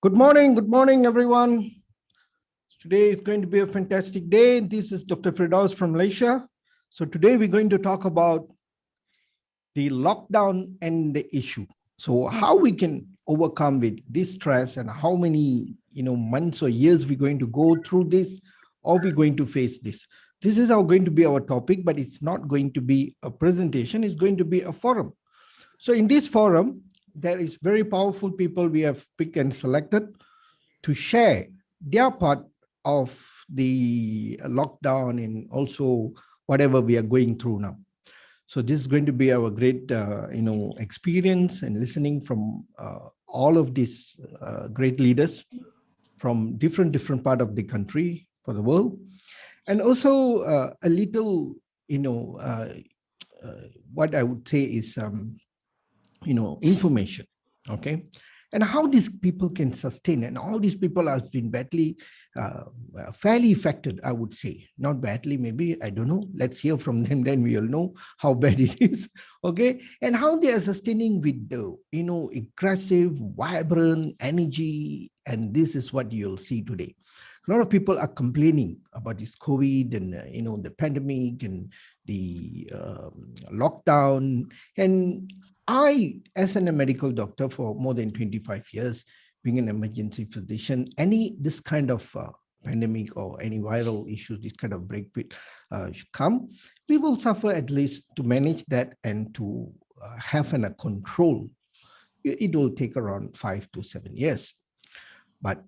Good morning, everyone. Today is going to be a fantastic day. This is Dr. Firdaus from Malaysia. So today we're going to talk about the lockdown and the issue. So how we can overcome with this stress and how many months or years we're going to go through this, or we're going to face this. This is how going to be our topic, but it's not going to be a presentation. It's going to be a forum. So in this forum, there is very powerful people we have picked and selected to share their part of the lockdown and also whatever we are going through now. So this is going to be our great, experience and listening from all of these great leaders from different part of the country for the world, and also a little, what I would say is, information. Okay. And how these people can sustain, and all these people have been badly, fairly affected, I would say. Not badly, maybe, I don't know. Let's hear from them, then we'll know how bad it is. Okay. And how they are sustaining with the, aggressive, vibrant energy. And this is what you'll see today. A lot of people are complaining about this COVID and, the pandemic and the lockdown. And I, as a medical doctor for more than 25 years, being an emergency physician, this kind of pandemic or any viral issues, this kind of break should come, we will suffer at least to manage that and to have a control. It will take around 5 to 7 years. But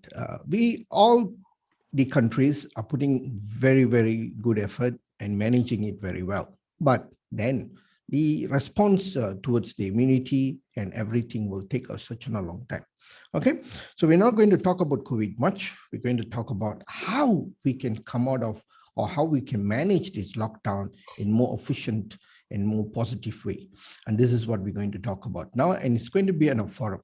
the countries are putting very, very good effort and managing it very well. But then the response towards the immunity and everything will take us such a long time. Okay, so we're not going to talk about COVID much. We're going to talk about how we can come out of, or how we can manage this lockdown in more efficient and more positive way. And this is what we're going to talk about now, and it's going to be in a forum.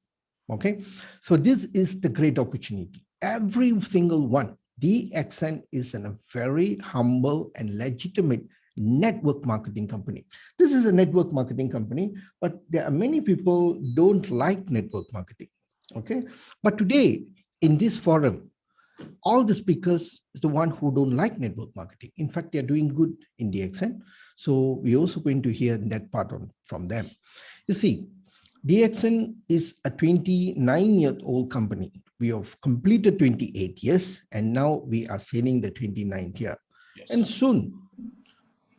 Okay, so this is the great opportunity. Every single one, DXN is a very humble and legitimate network marketing company. This is a network marketing company, but there are many people don't like network marketing. Okay, but today in this forum, all the speakers is the one who don't like network marketing. In fact, they are doing good in DXN. So we're also going to hear that part from them. You see, DXN is a 29-year-old company. We have completed 28 years, and now we are sailing the 29th year. Yes. And soon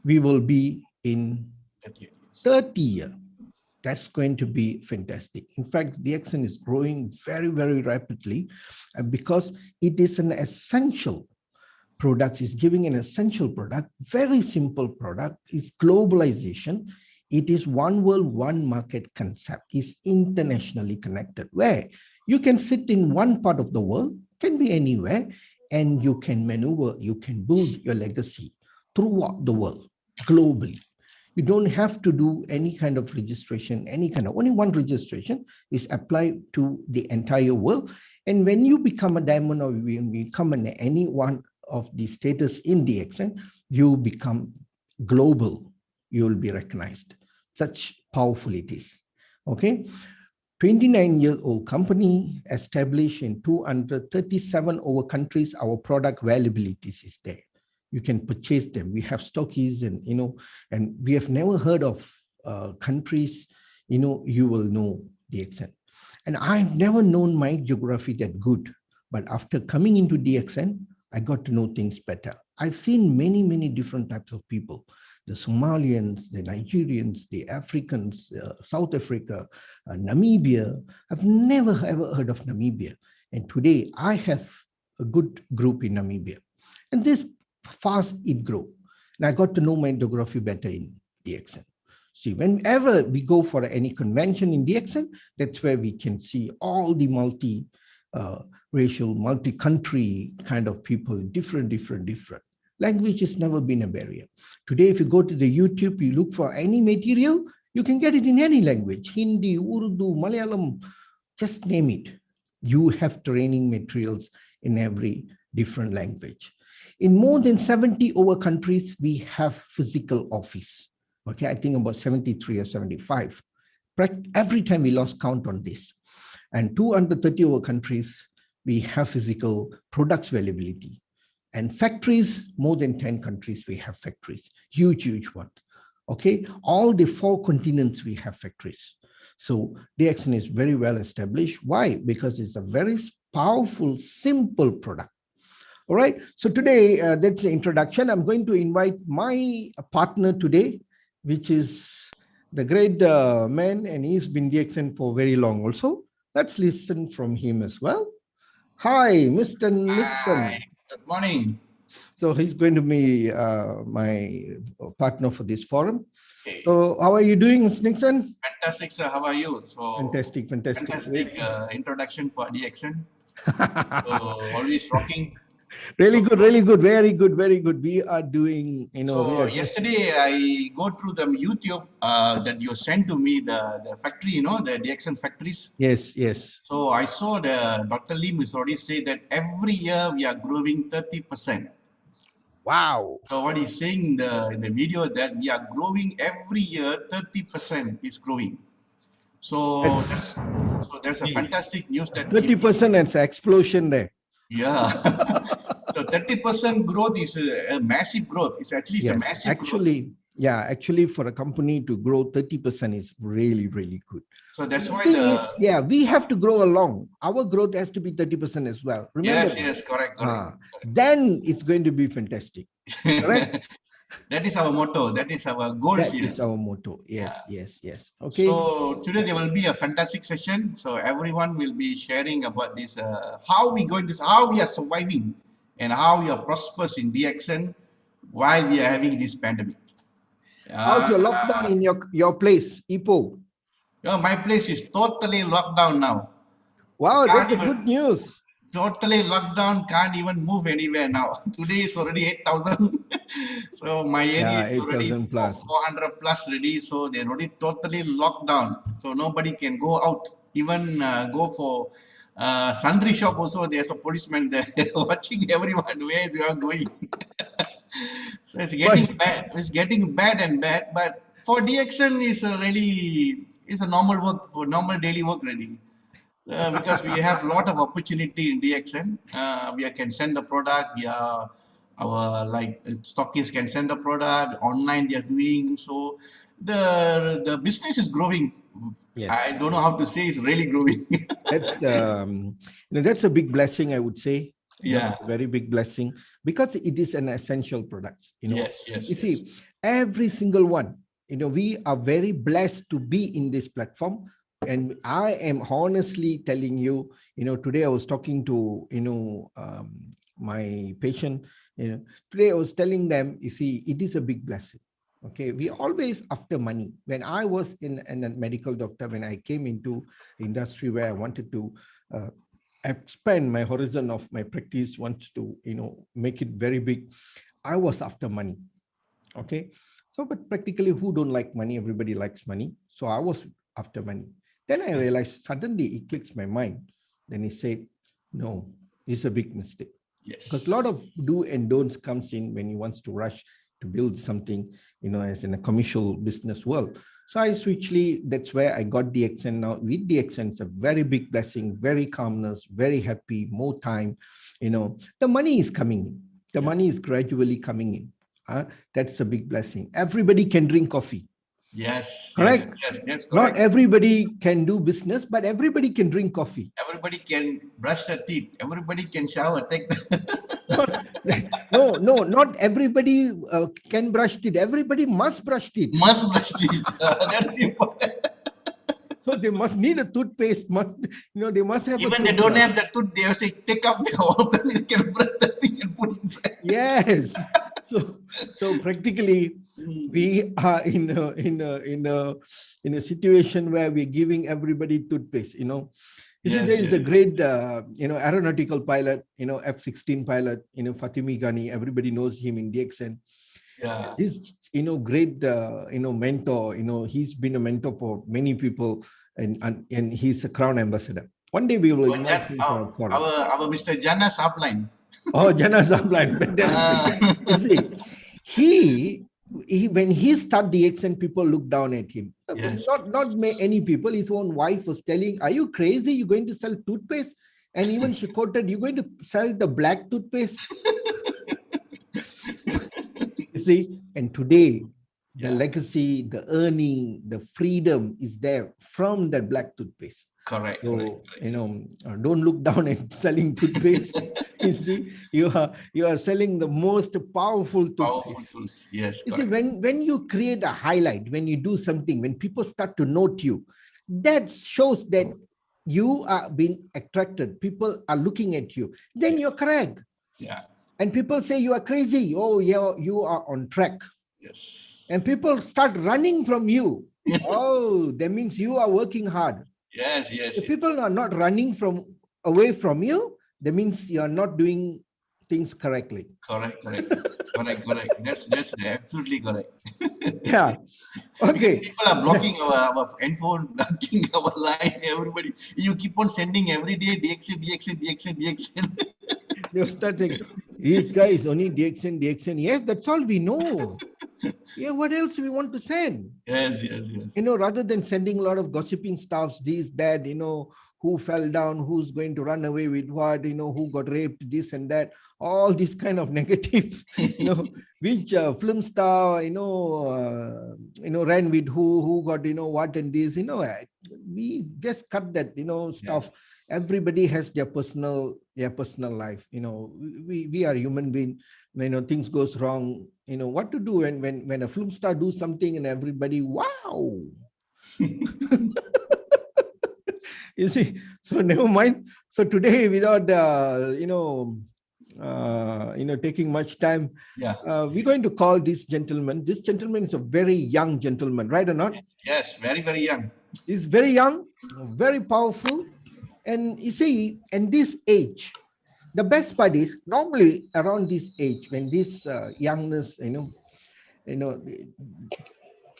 we will be in 30 year. That's going to be fantastic. In fact, DXN is growing very, very rapidly because it is an essential product. It's giving an essential product, very simple product. It's globalization. It is one world, one market concept. It's internationally connected, where you can sit in one part of the world, can be anywhere, and you can maneuver, you can build your legacy throughout the world, globally. You don't have to do any kind of registration, only one registration is applied to the entire world. And when you become a diamond, or when you become any one of the status in DXN, you become global. You will be recognized. Such powerful it is. Okay. 29-year-old company, established in 237 over countries. Our product availability is there. You can purchase them. We have stockies, and and we have never heard of countries. You will know DXN. And I've never known my geography that good, but after coming into DXN, I got to know things better. I've seen many, many different types of people. The Somalians, the Nigerians, the Africans, South Africa, Namibia. I've never ever heard of Namibia. And today I have a good group in Namibia. And this fast it grew. And I got to know my geography better in DXN. See, whenever we go for any convention in DXN, that's where we can see all the multi-racial, multi-country kind of people, different. Language has never been a barrier. Today, if you go to the YouTube, you look for any material, you can get it in any language, Hindi, Urdu, Malayalam, just name it. You have training materials in every different language. In more than 70 over countries, we have physical office. Okay, I think about 73 or 75. Every time we lost count on this. And 230 over countries, we have physical products availability. And factories, more than 10 countries, we have factories, huge ones. Okay, all the 4 continents, we have factories. So DXN is very well established. Why? Because it's a very powerful, simple product. All right. So today, that's the introduction. I'm going to invite my partner today, which is the great man, and he's been DXN for very long also. Let's listen from him as well. Hi, Mr. Nixon. Hi, good morning. So he's going to be my partner for this forum. Okay. So how are you doing, Mr. Nixon? Fantastic, sir. How are you? So Fantastic. fantastic introduction for DXN. So always rocking. Really good, very good. We are doing, So yesterday I go through the YouTube that you sent to me, the factory, the DXN factories. Yes. So I saw the Dr. Lim is already say that every year we are growing 30%. Wow. So what he's saying in the video that we are growing every year, 30% is growing. So there's a fantastic news that 30% and explosion there. Yeah. So 30% growth is a massive growth. It's actually a massive growth. Actually for a company to grow 30% is really good. So that's why we have to grow along. Our growth has to be 30% as well. Remember? Yes, correct. Then it's going to be fantastic. Correct? That is our motto. That is our goal. That is our motto. Yes. Okay. So today there will be a fantastic session. So everyone will be sharing about this, how we are surviving and how we are prosperous in DXN while we are having this pandemic. How's your lockdown in your place, Ipoh? My place is totally locked down now. Wow, that's a good news. Totally locked down, can't even move anywhere now. Today is already 8,000. So my area is already 400 plus ready. So they're already totally locked down. So nobody can go out, even go for sundry shop also. There's a policeman there watching everyone. Where is you going? So it's getting bad. It's getting bad and bad. But for DXN is a normal work, for normal daily work ready. Because we have a lot of opportunity in DXN. We can send the product. Our stockists can send the product online. They are doing so. The business is growing. Yes. I don't know how to say it's really growing. That's a big blessing, I would say. Yeah, very big blessing because it is an essential product. Yes. You see, every single one. We are very blessed to be in this platform. And I am honestly telling you, today I was talking to, my patient, today I was telling them, you see, it is a big blessing. Okay. We always after money. When I was in a medical doctor, when I came into industry where I wanted to expand my horizon of my practice, wants to, make it very big, I was after money. Okay. So, but practically who don't like money? Everybody likes money. So I was after money. Then I realized suddenly it clicks my mind. Then he said, no, it's a big mistake. Yes. Because a lot of do and don'ts comes in when he wants to rush to build something, as in a commercial business world. So I that's where I got DXN now. With DXN, it's a very big blessing, very calmness, very happy, more time. The money is coming in. The money is gradually coming in. That's a big blessing. Everybody can drink coffee. Yes. Correct? Yes, that's correct. Not everybody can do business, but everybody can drink coffee. Everybody can brush their teeth. Everybody can shower. Not everybody can brush teeth. Everybody must brush teeth. Must brush teeth. That's important. So they must need a toothpaste. They must have. Even they don't have the tooth, they say take up the open. You can brush the thing and put inside. Yes. So practically, we are in a situation where we're giving everybody toothpaste. There is a great aeronautical pilot, F-16 pilot, Fatimi Ghani. Everybody knows him in DXN. Yeah. This great mentor. He's been a mentor for many people, and he's a Crown Ambassador. One day we will invite him for our Mr. Jana Sapline. Oh, Jana Sapline. He when he started DXN, people looked down at him. Yes. Not any people. His own wife was telling, "Are you crazy? You're going to sell toothpaste?" And even she quoted, "You're going to sell the black toothpaste?" You see, and today, the legacy, the earning, the freedom is there from that black toothpaste. Correct. So, don't look down at selling toothpaste. You see, you are selling the most powerful toothpaste. Powerful tools. Yes. You see, when you create a highlight, when you do something, when people start to note you, that shows that you are being attracted. People are looking at you. Then you're correct. Yeah. And people say you are crazy. Oh, yeah, you are on track. Yes. And people start running from you. Oh, that means you are working hard. Yes. If people are not running away from you, that means you are not doing things correctly. Correct. That's absolutely correct. Yeah. Okay. People are blocking our handphone, blocking our line, everybody. You keep on sending every day DXN. They're starting. This guy is only DXN. Yes, that's all we know. Yeah, what else we want to send? Yes. Rather than sending a lot of gossiping stuffs, this, that, who fell down, who's going to run away with what, who got raped, this and that, all this kind of negative, which film star, ran with who got, what and this, we just cut that, stuff. Yes. Everybody has their personal life. We are human being. Things goes wrong, what to do when a film star do something and everybody, wow. You see, so never mind. So today, without taking much time, we're going to call this gentleman. This gentleman is a very young gentleman, right or not? Yes, very, very young. He's very young, very powerful. And you see, in this age, the best part is normally around this age, when this youngness,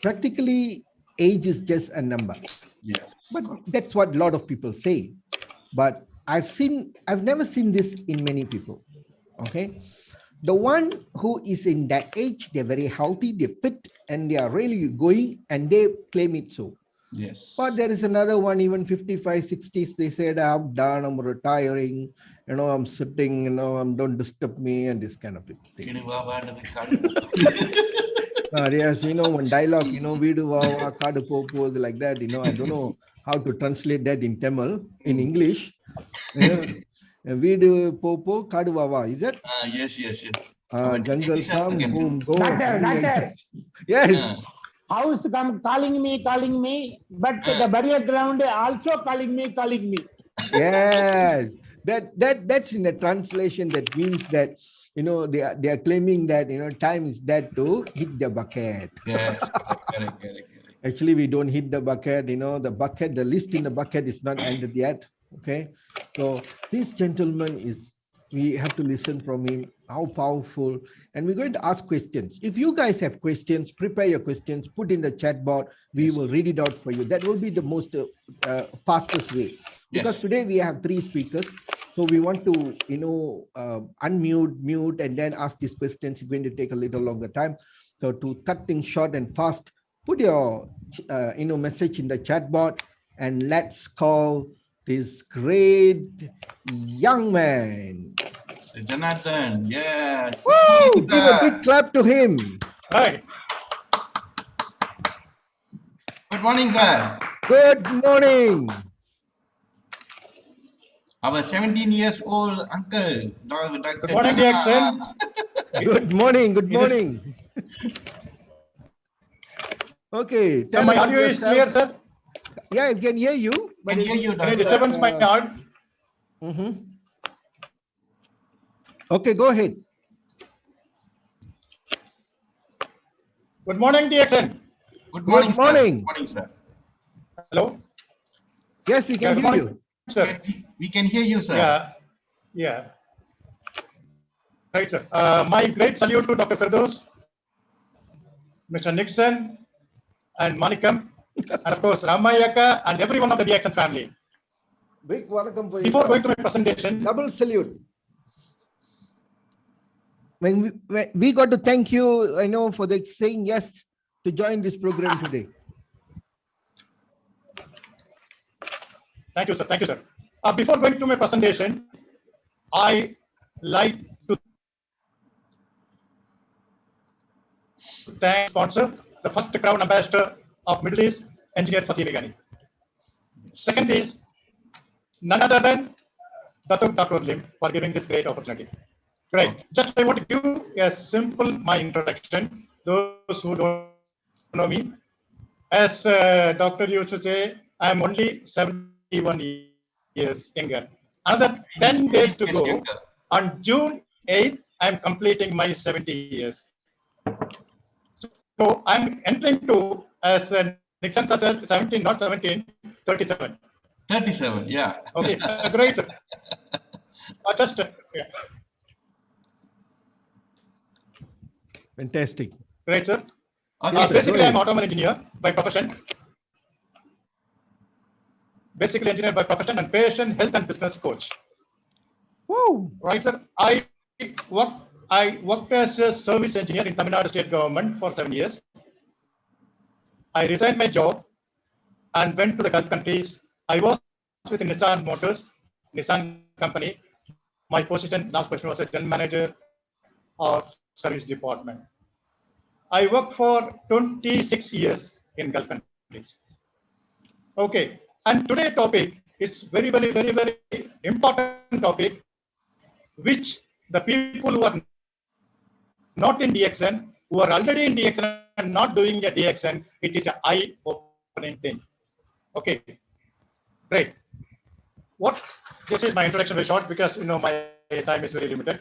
practically age is just a number. Yes. But that's what a lot of people say. But I've never seen this in many people. Okay. The one who is in that age, they're very healthy, they're fit, and they are really going, and they claim it so. Yes. But there is another one, even 55, 60s, they said, I'm done, I'm retiring, I'm sitting, don't disturb me, and this kind of thing. Yes, one dialogue, Vidu Vava, Kadu Popo, like that, I don't know how to translate that in Tamil, in English. Vidu Popo, Kadu Vava, is that? Yes. Jungle come, home, go. Doctor. Yes. House come calling me, but the burial ground also calling me. Yes, that's in the translation. That means that they are claiming that time is that to hit the bucket. Yes, correct. Actually, we don't hit the bucket. The list in the bucket is not ended yet. Okay, so this gentleman we have to listen from him, how powerful, and we're going to ask questions. If you guys have questions, prepare your questions, put in the chat box. We will read it out for you. That will be the most fastest way. Because today we have 3 speakers. So we want to, unmute, mute, and then ask these questions. It's going to take a little longer time. So to cut things short and fast, put your, message in the chat box, and let's call this great young man. Jonathan, yeah. Woo! Give a big clap to him. Hi. Good morning, sir. Good morning. Our 17 years old uncle, Dr. Good morning, Jackson. Good morning. Okay. So my audio is clear, sir? Yeah, I can hear you. Can hear you, Doctor. Disturbance my audio. Okay, go ahead. Good morning, Jackson. Good morning. Good morning. Good morning, sir. Hello? Yes, we can hear you. Sir. We can hear you, sir. Yeah. Right, sir. My great salute to Dr. Firdaus, Mr. Nixon, and Manikam, and of course, Ramayaka, and every one of the DXN family. Big welcome for you. Before going to my presentation, double salute. When we got to thank you, for saying yes to join this program today. Thank you, sir. Before going to my presentation, I like to thank sponsor, the first Crown Ambassador of Middle East, Engineer Fatih Meghani. Second is none other than Datuk Dr. Lim for giving this great opportunity. Great. Okay. Just I want to give a simple my introduction. Those who don't know me, as Doctor used to say, I am only 71 years younger. Another 10 days to go. Younger. On June 8th, I am completing my 70 years. So I'm entering to as Nixon such as 17, not 17, 37. 37, yeah. Okay, great, sir. Just yeah. Fantastic. Great, sir. Okay, sir, Basically, I'm automobile engineer by profession. Basically, engineer by profession and patient health and business coach. Whoa. Right, sir. I worked as a service engineer in Tamil Nadu state government for 7 years. I resigned my job and went to the Gulf countries. I was with Nissan Motors, Nissan company. My position, last position was a general manager of service department. I worked for 26 years in Gulf countries. Okay, and today's topic is very, very, very, very important topic, which the people who are not in DXN, who are already in DXN and not doing a DXN, it is an eye-opening thing. Okay, great. This is my introduction very short because my time is very limited.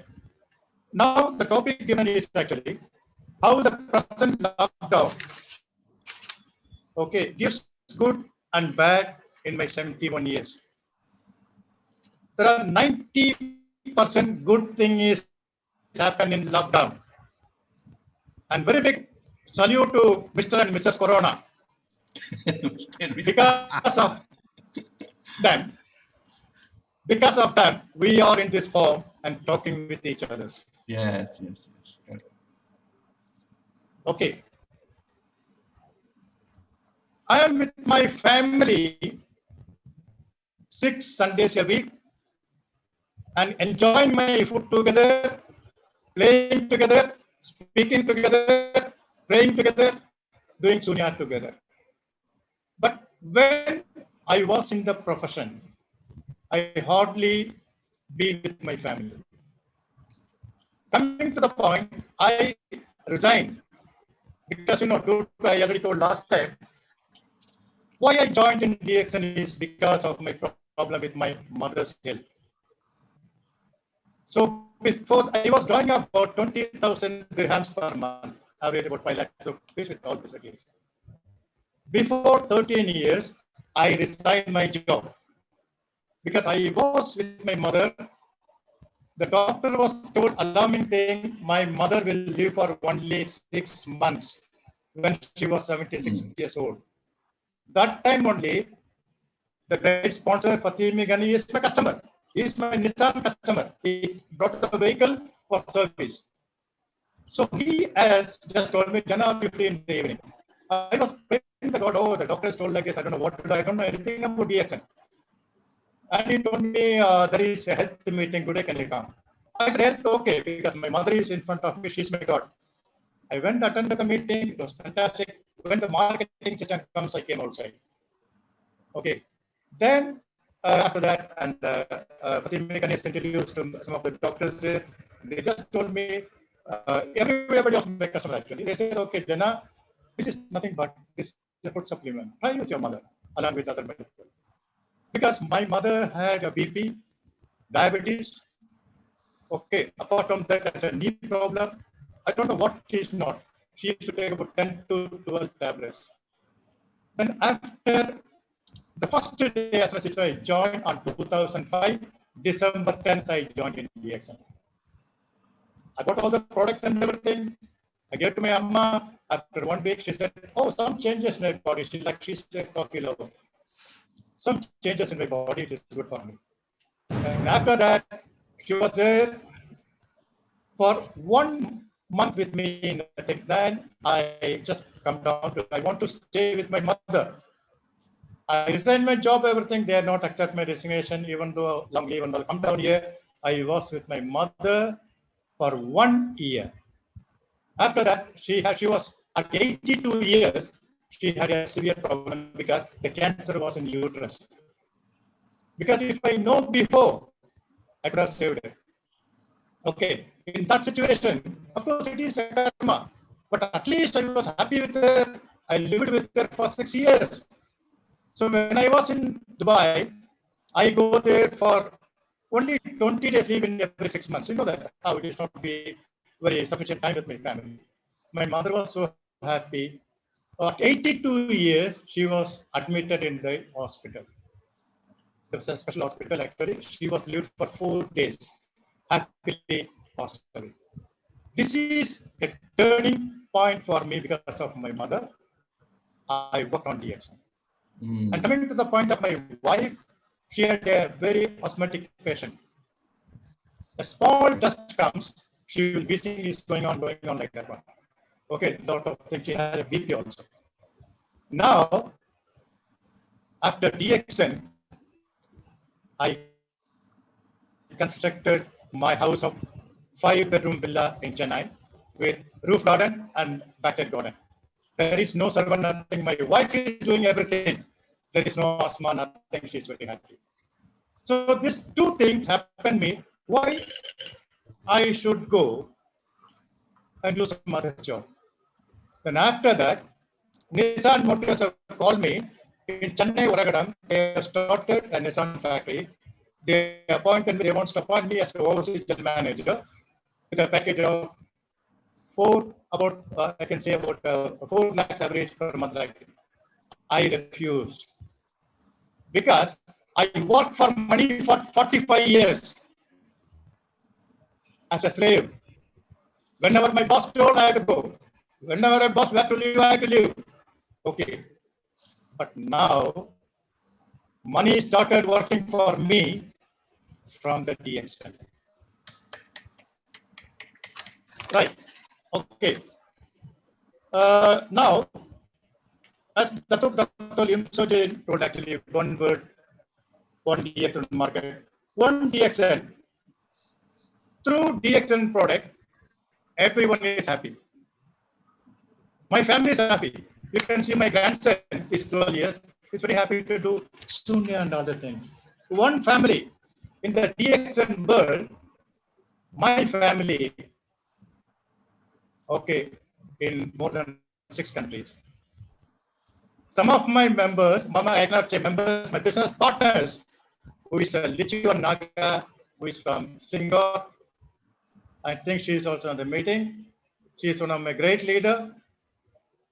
Now the topic given is actually how the present lockdown, okay, gives good and bad in my 71 years. There are 90% good thing is happen in lockdown. And very big salute to Mr. and Mrs. Corona. Because of them, we are in this form and talking with each other. Yes. Okay. I am with my family 6 Sundays a week and enjoying my food together, playing together, speaking together, praying together, doing sunya together. But when I was in the profession, I hardly be with my family. Coming to the point, I resigned because, I already told last time, why I joined in DXN is because of my problem with my mother's health. So before I was drawing about 20,000 dirhams per month, average about 5 lakhs rupees with all facilities. Before 13 years, I resigned my job because I was with my mother. The doctor was told alarming thing, my mother will live for only 6 months when she was 76 years old. That time only, the great sponsor Fatih Meghani is my customer. He is my Nissan customer. He brought the vehicle for service. So he has just told me, Jana, I'll be free in the evening. I was praying to God, the doctor has told like this, I don't know what to do. I don't know anything about DXN. And he told me, there is a health meeting today, can you come? I said, health, okay, because my mother is in front of me, she's my God. I went to attend the meeting, it was fantastic. When the marketing session comes, I came outside. Okay. Then after that, and Fatih Meghani is introduced to some of the doctors there. They just told me, everybody was my customer actually. They said, okay, Jana, this is nothing but this is a food supplement. Try with your mother, along with other medical. Because my mother had a BP, diabetes. Okay, apart from that, that's a knee problem. I don't know what she's not. She used to take about 10 to 12 tablets. Then after the first day as I joined on 2005, December 10th, I joined in DXN. I got all the products and everything. I gave to my Amma. After 1 week, she said, oh, some changes in my body. She's a coffee lover. Some changes in my body, it is good for me. And after that, she was there for 1 month with me. Then I just come down to, I want to stay with my mother. I resigned my job, everything. They are not accept my resignation, even though long even though I come down here. I was with my mother for 1 year. After that, she was at 82 years. She had a severe problem because the cancer was in uterus. Because if I know before, I could have saved it. Okay, in that situation, of course, it is a karma. But at least I was happy with her. I lived with her for 6 years. So when I was in Dubai, I go there for only 20 days leave in every 6 months. You know that how it is not to be very sufficient time with my family. My mother was so happy. At 82 years, she was admitted in the hospital. It was a special hospital actually. She was lived for 4 days. Happily passed away. This is a turning point for me because of my mother. I worked on DX. And coming to the point of my wife, she had a very asthmatic patient. A small dust comes, she will be seeing is going on like that one. Okay, lot of things. She had a BP also. Now, after DXN, I constructed my house of 5-bedroom villa in Chennai with roof garden and backside garden. There is no servant, nothing. My wife is doing everything. There is no asthma, nothing. She's very happy. So these two things happen me. Why I should go and do some other job? Then after that, Nissan Motors have called me in Chennai, Oragadam. They have started a Nissan factory. They appointed me. They want to appoint me as the overseas general manager with a package of I can say about 4 lakhs average per month. I refused because I worked for money for 45 years as a slave. Whenever my boss told, I had to go. Whenever my boss had to leave, I had to leave. Okay. But now, money started working for me from the DXL. Right. Okay. Now, as Dr. Limsojan told actually, one word, one DXN market, one DXN. Through DXN product, everyone is happy. My family is happy. You can see my grandson is 12 years. He's very happy to do Sunya and other things. One family in the DXN world, my family, okay, in more than 6 countries. Some of my members, I cannot say members, my business partners, who is Lichio Naga, who is from Singapore. I think she is also on the meeting. She is one of my great leader.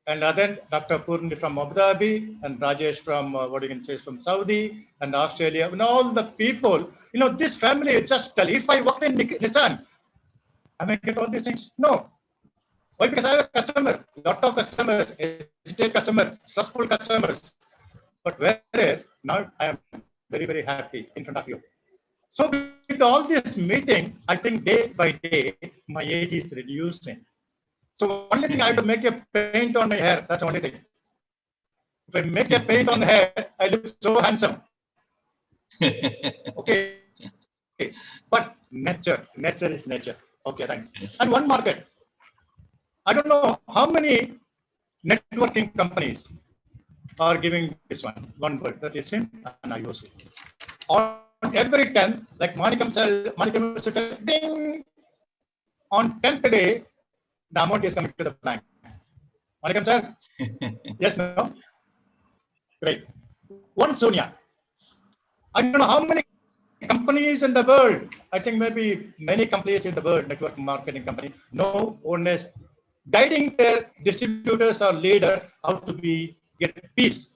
And then Dr. Purni from Abu Dhabi and Rajesh from from Saudi and Australia. And all the people, this family just tell, if I work in Nissan, I may get all these things. No. Why? Because I have a customer, lot of customers, hesitate customers, stressful customers. But whereas now I am very, very happy in front of you. So with all this meeting, I think day by day, my age is reducing. So only thing I have to make a paint on my hair. That's the only thing. If I make a paint on hair, I look so handsome. Okay. But nature is nature. Okay, thank you. And one market. I don't know how many networking companies are giving this one word, that is SIM and IOC. On every 10, like Manikam said, ding, on 10th day, the amount is coming to the bank. Manikam sir? Yes, no? Great. One Sonia. I don't know how many companies in the world, I think maybe many companies in the world, network marketing company, no owners guiding their distributors or leader how to get peace.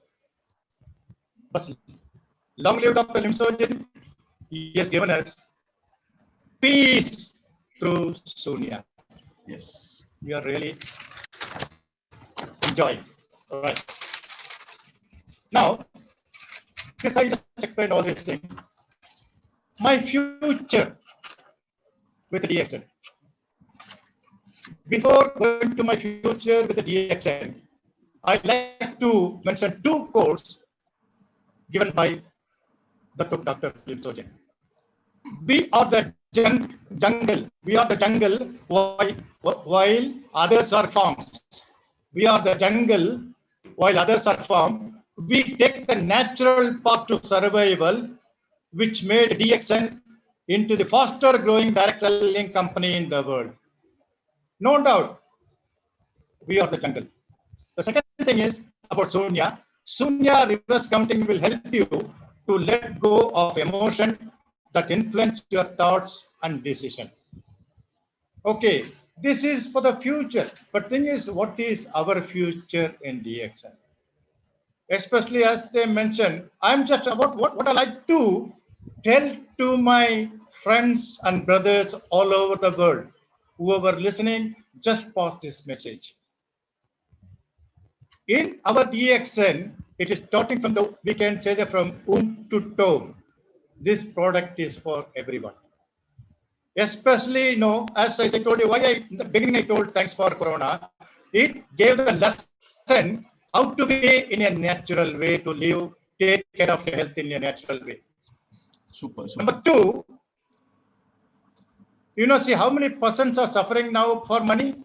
But long live Dr. Limsojan, he has given us peace through Sonia. Yes. We are really enjoying. All right. Now, because I just explained all these things, my future with the DXN. Before going to my future with the DXN, I'd like to mention 2 quotes given by Dr. Philip Sojan. We are the jungle. We are the jungle while others are farms. We are the jungle while others are farm. We take the natural path to survival, which made DXN into the faster growing direct selling company in the world. No doubt, we are the jungle. The second thing is about Sunya. Sunya reverse counting will help you to let go of emotion that influence your thoughts and decision. Okay, this is for the future. But thing is, what is our future in DXN? Especially as they mentioned, I'm just about what I like to tell to my friends and brothers all over the world. Whoever listening, just pass this message. In our DXN, it is starting from the, we can say that from womb to tomb. This product is for everyone. Especially, as I told you, why in the beginning I told thanks for Corona, it gave the lesson how to be in a natural way to live, take care of your health in a natural way. Super. Number two, see how many persons are suffering now for money?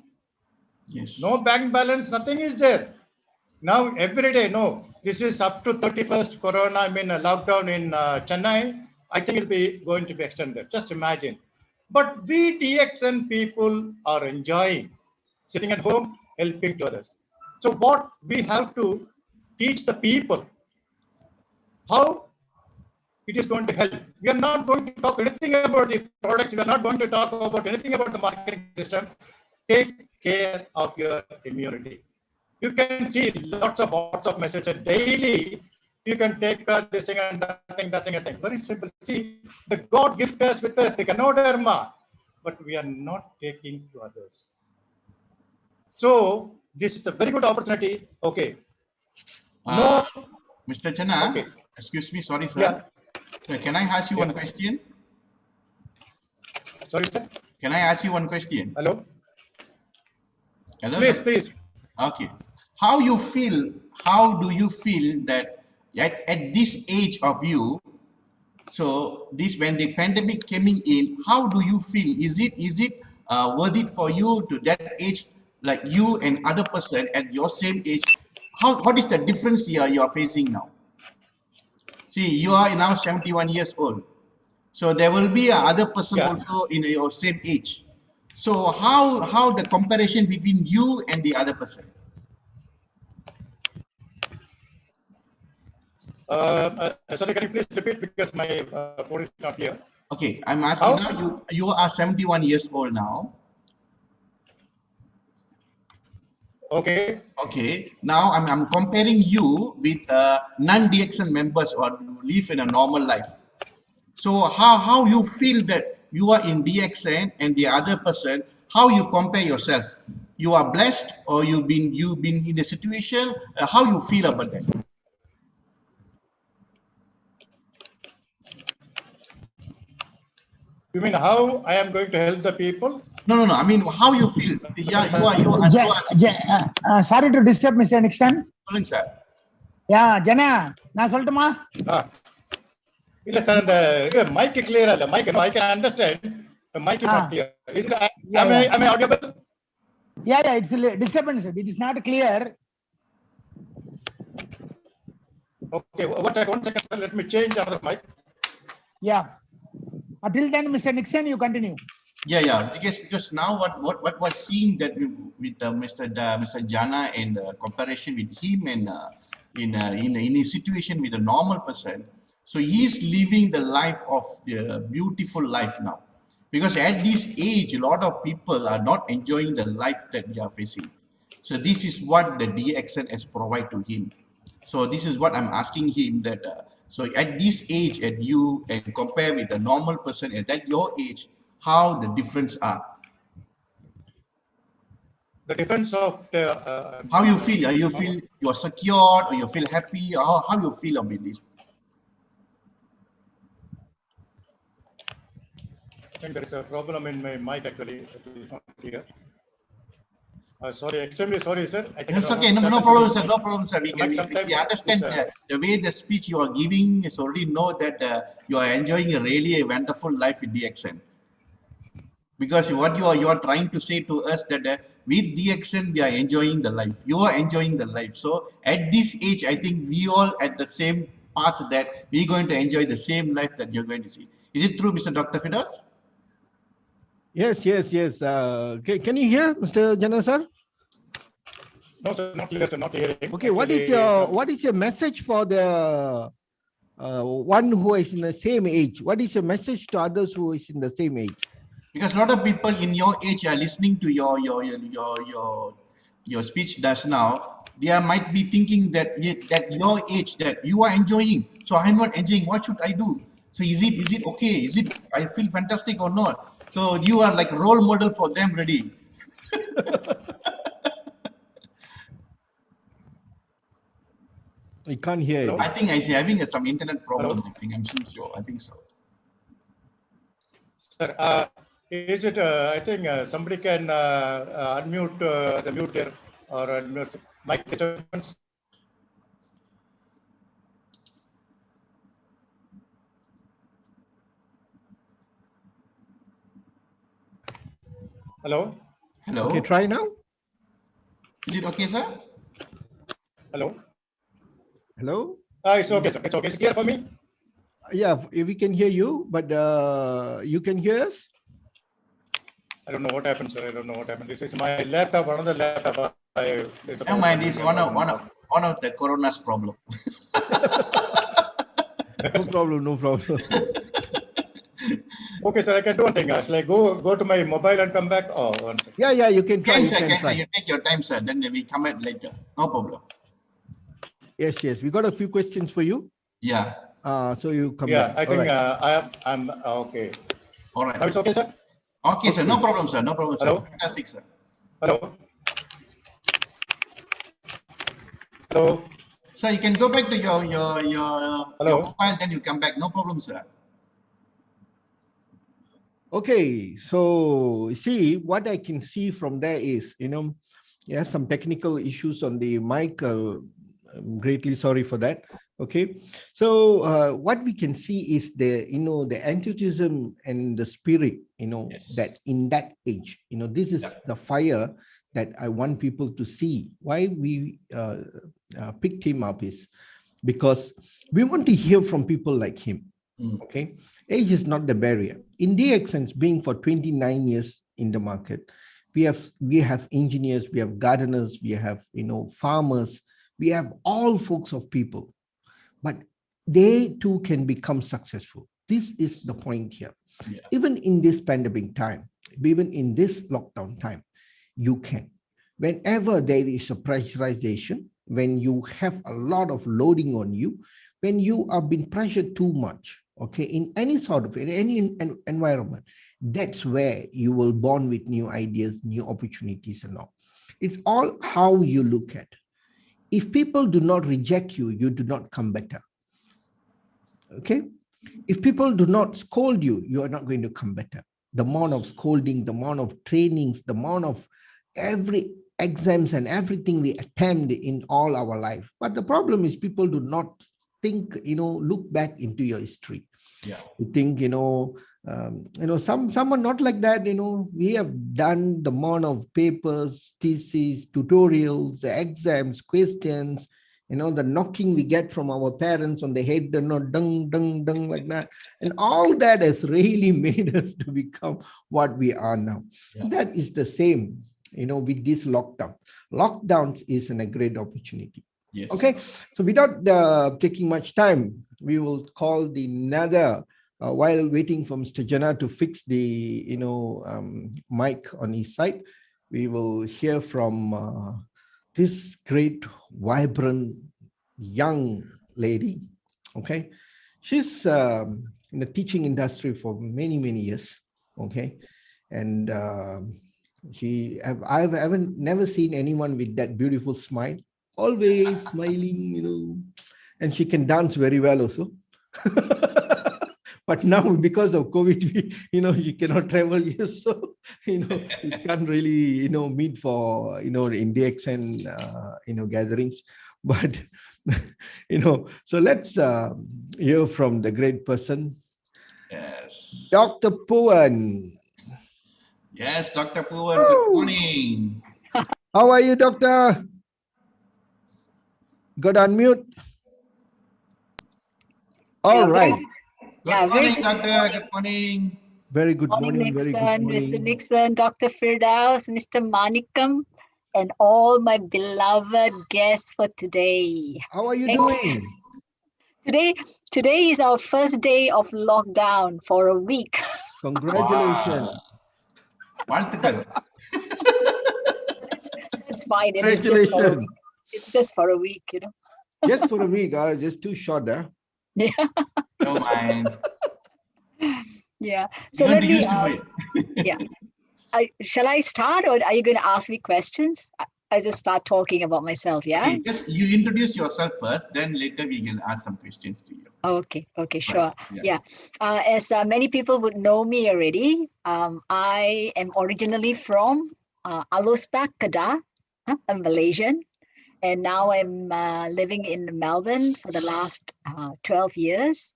Yes. No bank balance, nothing is there. Now every day, this is up to 31st Corona, lockdown in Chennai. I think it'll be going to be extended. Just imagine. But we DXN people are enjoying sitting at home, helping to others. So what we have to teach the people, how it is going to help. We are not going to talk anything about the products. We are not going to talk about anything about the marketing system. Take care of your immunity. You can see lots of WhatsApp messages daily. You can take this thing and that thing. Very simple. See, the God gift us with us, the Ganoderma, but we are not taking to others. So this is a very good opportunity. Okay. No, Mr. Chana, okay. Excuse me, sorry, sir. Yeah. So can I ask you one question? Sorry, sir. Can I ask you one question? Hello. Hello. Please. Okay. How do you feel that at this age of you, so this when the pandemic coming in, how do you feel? Is it worth it for you to that age, like you and other person at your same age? What is the difference you are facing now? See, you are now 71 years old. So there will be another person also in your same age. So how the comparison between you and the other person? Sorry, can you please repeat because my phone is not here. Okay, I'm asking now. You are 71 years old now. Okay. Okay. Now I'm comparing you with non-DXN members or live in a normal life. So how you feel that you are in DXN and the other person? How you compare yourself? You are blessed, or you've been in a situation. How you feel about that? You mean how I am going to help the people? No. I mean, how you feel? Yeah, you are. Sorry to disturb, Mr. Nixon. Sir. Yeah, Jana, நான் சொல்லட்டுமா? இல்ல sir அந்த mic clear இல்ல. Mic, I can understand. The mic is not clear. Am I audible? Yeah, it's a disturbance. It is not clear. Okay, 1 second, sir. Let me change another mic. Yeah. Until then, Mr. Nixon, you continue. Yeah. Because now what was seen that with Mr. Jana and the comparison with him and in a situation with a normal person, so he's living the life of the beautiful life now. Because at this age, a lot of people are not enjoying the life that they are facing. So this is what the DXN has provided to him. So this is what I'm asking him that. So at this age, at you and compare with a normal person at your age, how the difference are? The difference of the. How you feel? You feel you are secured, or you feel happy? Or how you feel about this? I think there is a problem in my mic actually. It is not clear. Sorry, extremely sorry, sir. It's okay. No problem, sir. No problem, sir. We understand the way the speech you are giving. Is already know that you are enjoying a really wonderful life with DXN. Because what you are trying to say to us that with DXN we are enjoying the life. You are enjoying the life. So at this age, I think we all at the same path that we're going to enjoy the same life that you're going to see. Is it true, Mr. Dr. Firdaus? Yes. Can you hear, Mr. Jana, sir? No, sir, not clear, sir, not hearing. Okay, what is your message for the one who is in the same age? What is your message to others who is in the same age? Because a lot of people in your age are listening to your speech just now. They might be thinking that your age that you are enjoying. So I'm not enjoying. What should I do? So is it okay? Is it I feel fantastic or not? So you are like a role model for them already. I can't hear you. I think I see having some internet problem. Hello? I'm sure. I think so. Sir, is it? I think somebody can unmute the mute there or unmute mic disturbance. Hello. Hello. Okay, try now. Is it okay, sir? Hello. Hello. It's okay, sir. It's okay. Is it clear for me? Yeah, we can hear you, but you can hear us? I don't know what happened, sir. I don't know what happened. This is my laptop, another laptop. Never mind, it's one of the corona's problem. No problem. Okay, sir, I can do one thing. Shall I go to my mobile and come back? Oh, one second. Yeah, you can try. You take your time, sir. Then we come back later. No problem. Yes. We got a few questions for you. Yeah. So you come back. I think right. I'm okay. All right. Now it's okay, sir? Okay, sir. No problem, sir. No problem, sir. Hello? Fantastic, sir. Hello? Hello? Sir, you can go back to your mobile, then you come back. No problem, sir. Okay, so see what I can see from there is, you have some technical issues on the mic. I'm greatly sorry for that. Okay, so what we can see is the enthusiasm and the spirit, yes, that in that age, this is the fire that I want people to see. Why we picked him up is because we want to hear from people like him. Okay, age is not the barrier. In DXN, being for 29 years in the market, we have engineers, we have gardeners, we have farmers, we have all folks of people, but they too can become successful. This is the point here. Yeah. Even in this pandemic time, even in this lockdown time, you can. Whenever there is a pressurization, when you have a lot of loading on you, when you are being pressured too much, okay, in any environment, that's where you will born with new ideas, new opportunities and all. It's all how you look at. If people do not reject you, you do not come better. Okay? If people do not scold you, you are not going to come better. The amount of scolding, the amount of trainings, the amount of every exams and everything we attempt in all our life. But the problem is people do not think, look back into your history. Yeah. You think, some are not like that. We have done the amount of papers, theses, tutorials, exams, questions, the knocking we get from our parents on the head, dung, dung, dung, like that. And all that has really made us to become what we are now. Yeah. That is the same, with this lockdown. Lockdowns is a great opportunity. Yes. Okay, so without taking much time, we will call the another, while waiting for Mr. Jana to fix the, mic on his side, we will hear from this great, vibrant, young lady, okay? She's in the teaching industry for many, many years, okay? And I haven't never seen anyone with that beautiful smile, always smiling, and she can dance very well also. But now because of COVID, you cannot travel here, so you can't really meet for in DXN gatherings. But so let's hear from the great person, Yes. Dr. Puan. Yes, Dr. Puan, good morning. How are you, Doctor? Got unmute. All right. Good morning, Doctor. Good morning. Very good morning. Very good morning. Mr. Nixon, Dr. Firdaus, Mr. Manikam, and all my beloved guests for today. How are you doing? Today is our first day of lockdown for a week. Congratulations. வாழ்த்துக்கள். That's fine. Congratulations. It's just for a week, Just for a week, just too short, huh? Yeah. Don't mind. Yeah. So let me. Yeah. Shall I start, or are you going to ask me questions? I just start talking about myself. Yeah. Okay, just you introduce yourself first, then later we can ask some questions to you. Okay. Sure. Right. Yeah. As many people would know me already, I am originally from Alostak, Kedah. I'm Malaysian, and now I'm living in Melbourne for the last 12 years.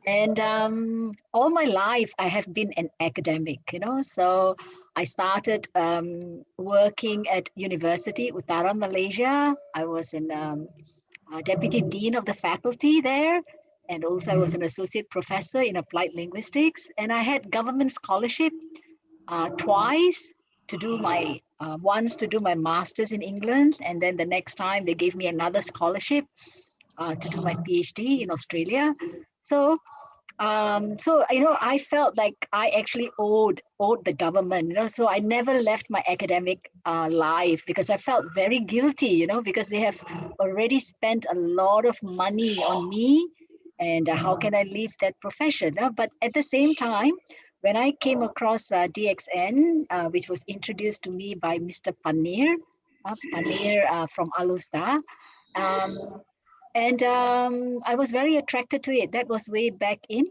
And all my life, I have been an academic, so I started working at University Utara Malaysia. I was an deputy dean of the faculty there. And also I was an associate professor in applied linguistics. And I had government scholarship twice to do my, once to do my master's in England. And then the next time they gave me another scholarship to do my PhD in Australia. So I felt like I actually owed the government, so I never left my academic life because I felt very guilty, because they have already spent a lot of money on me, and how can I leave that profession? But at the same time, when I came across DXN, which was introduced to me by Mr. Panir from Alustar, and I was very attracted to it. That was way back in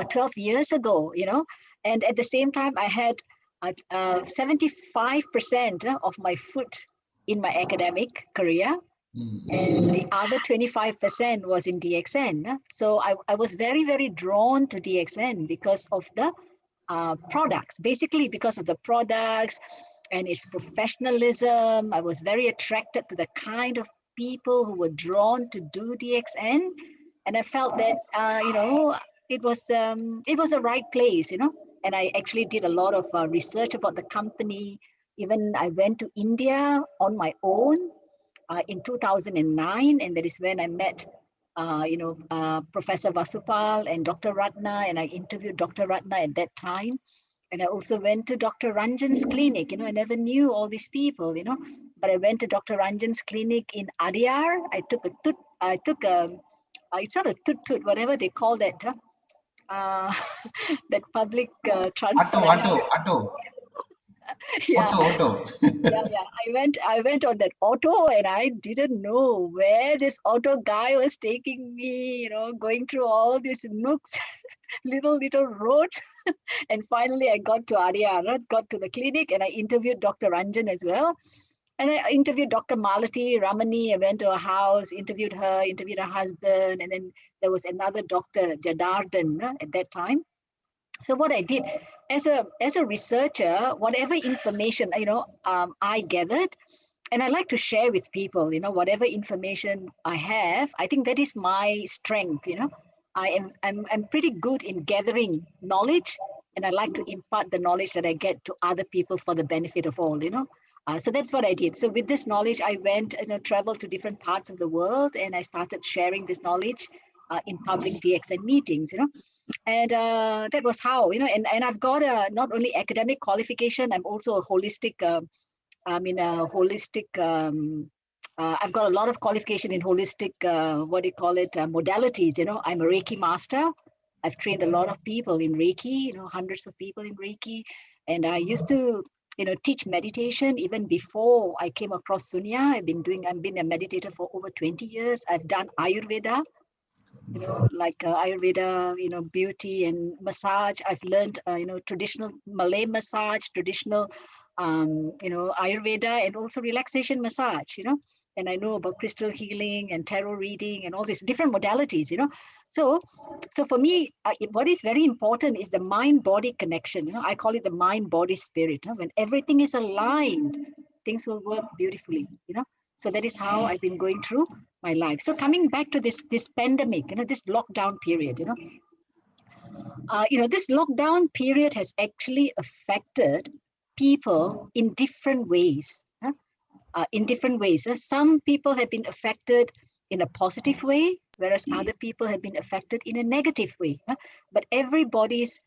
12 years ago, and at the same time, I had 75% of my foot in my academic career, and the other 25% was in DXN. So I was very, very drawn to DXN because of the products, basically because of the products and its professionalism. I was very attracted to the kind of people who were drawn to do DXN, and I felt that it was a right place, and I actually did a lot of research about the company. Even I went to India on my own in 2009, and that is when I met Professor Vasupal and Dr. Ratna, and I interviewed Dr. Ratna at that time. And I also went to Dr. Ranjan's clinic. I never knew all these people, but I went to Dr. Ranjan's clinic in Adyar. I took it's not a tut, whatever they call that, that public transport. Auto. Yeah. Auto. I went on that auto, and I didn't know where this auto guy was taking me, going through all these nooks, little roads. And finally I got to Adyar, got to the clinic, and I interviewed Dr. Ranjan as well. And I interviewed Dr. Malati Ramani. I went to her house, interviewed her husband, and then there was another Dr. Jadardhan at that time. So what I did as a researcher, whatever information I gathered, and I like to share with people, whatever information I have. I think that is my strength. I'm pretty good in gathering knowledge, and I like to impart the knowledge that I get to other people for the benefit of all. So that's what I did. So with this knowledge, I went and traveled to different parts of the world, and I started sharing this knowledge in public DXN meetings. And that was how, and I've got not only academic qualification, I'm also a holistic, I've got a lot of qualification in holistic, modalities. I'm a Reiki master. I've trained a lot of people in Reiki, hundreds of people in Reiki. And I used to, teach meditation even before I came across Sunya. I've been a meditator for over 20 years. I've done Ayurveda. you know, like Ayurveda, you know, beauty and massage. I've learned, you know, traditional Malay massage, traditional, you know, Ayurveda, and also relaxation massage, you know. And I know about crystal healing and tarot reading and all these different modalities, you know. So for me, what is very important is the mind-body connection. You know, I call it the mind-body-spirit. Huh? When everything is aligned, things will work beautifully, you know. So that is how I've been going through my life. So coming back to this pandemic, you know, this lockdown period, you know, this lockdown period has actually affected people in different ways. In different ways. Some people have been affected in a positive way, whereas other people have been affected in a negative way. But everybody's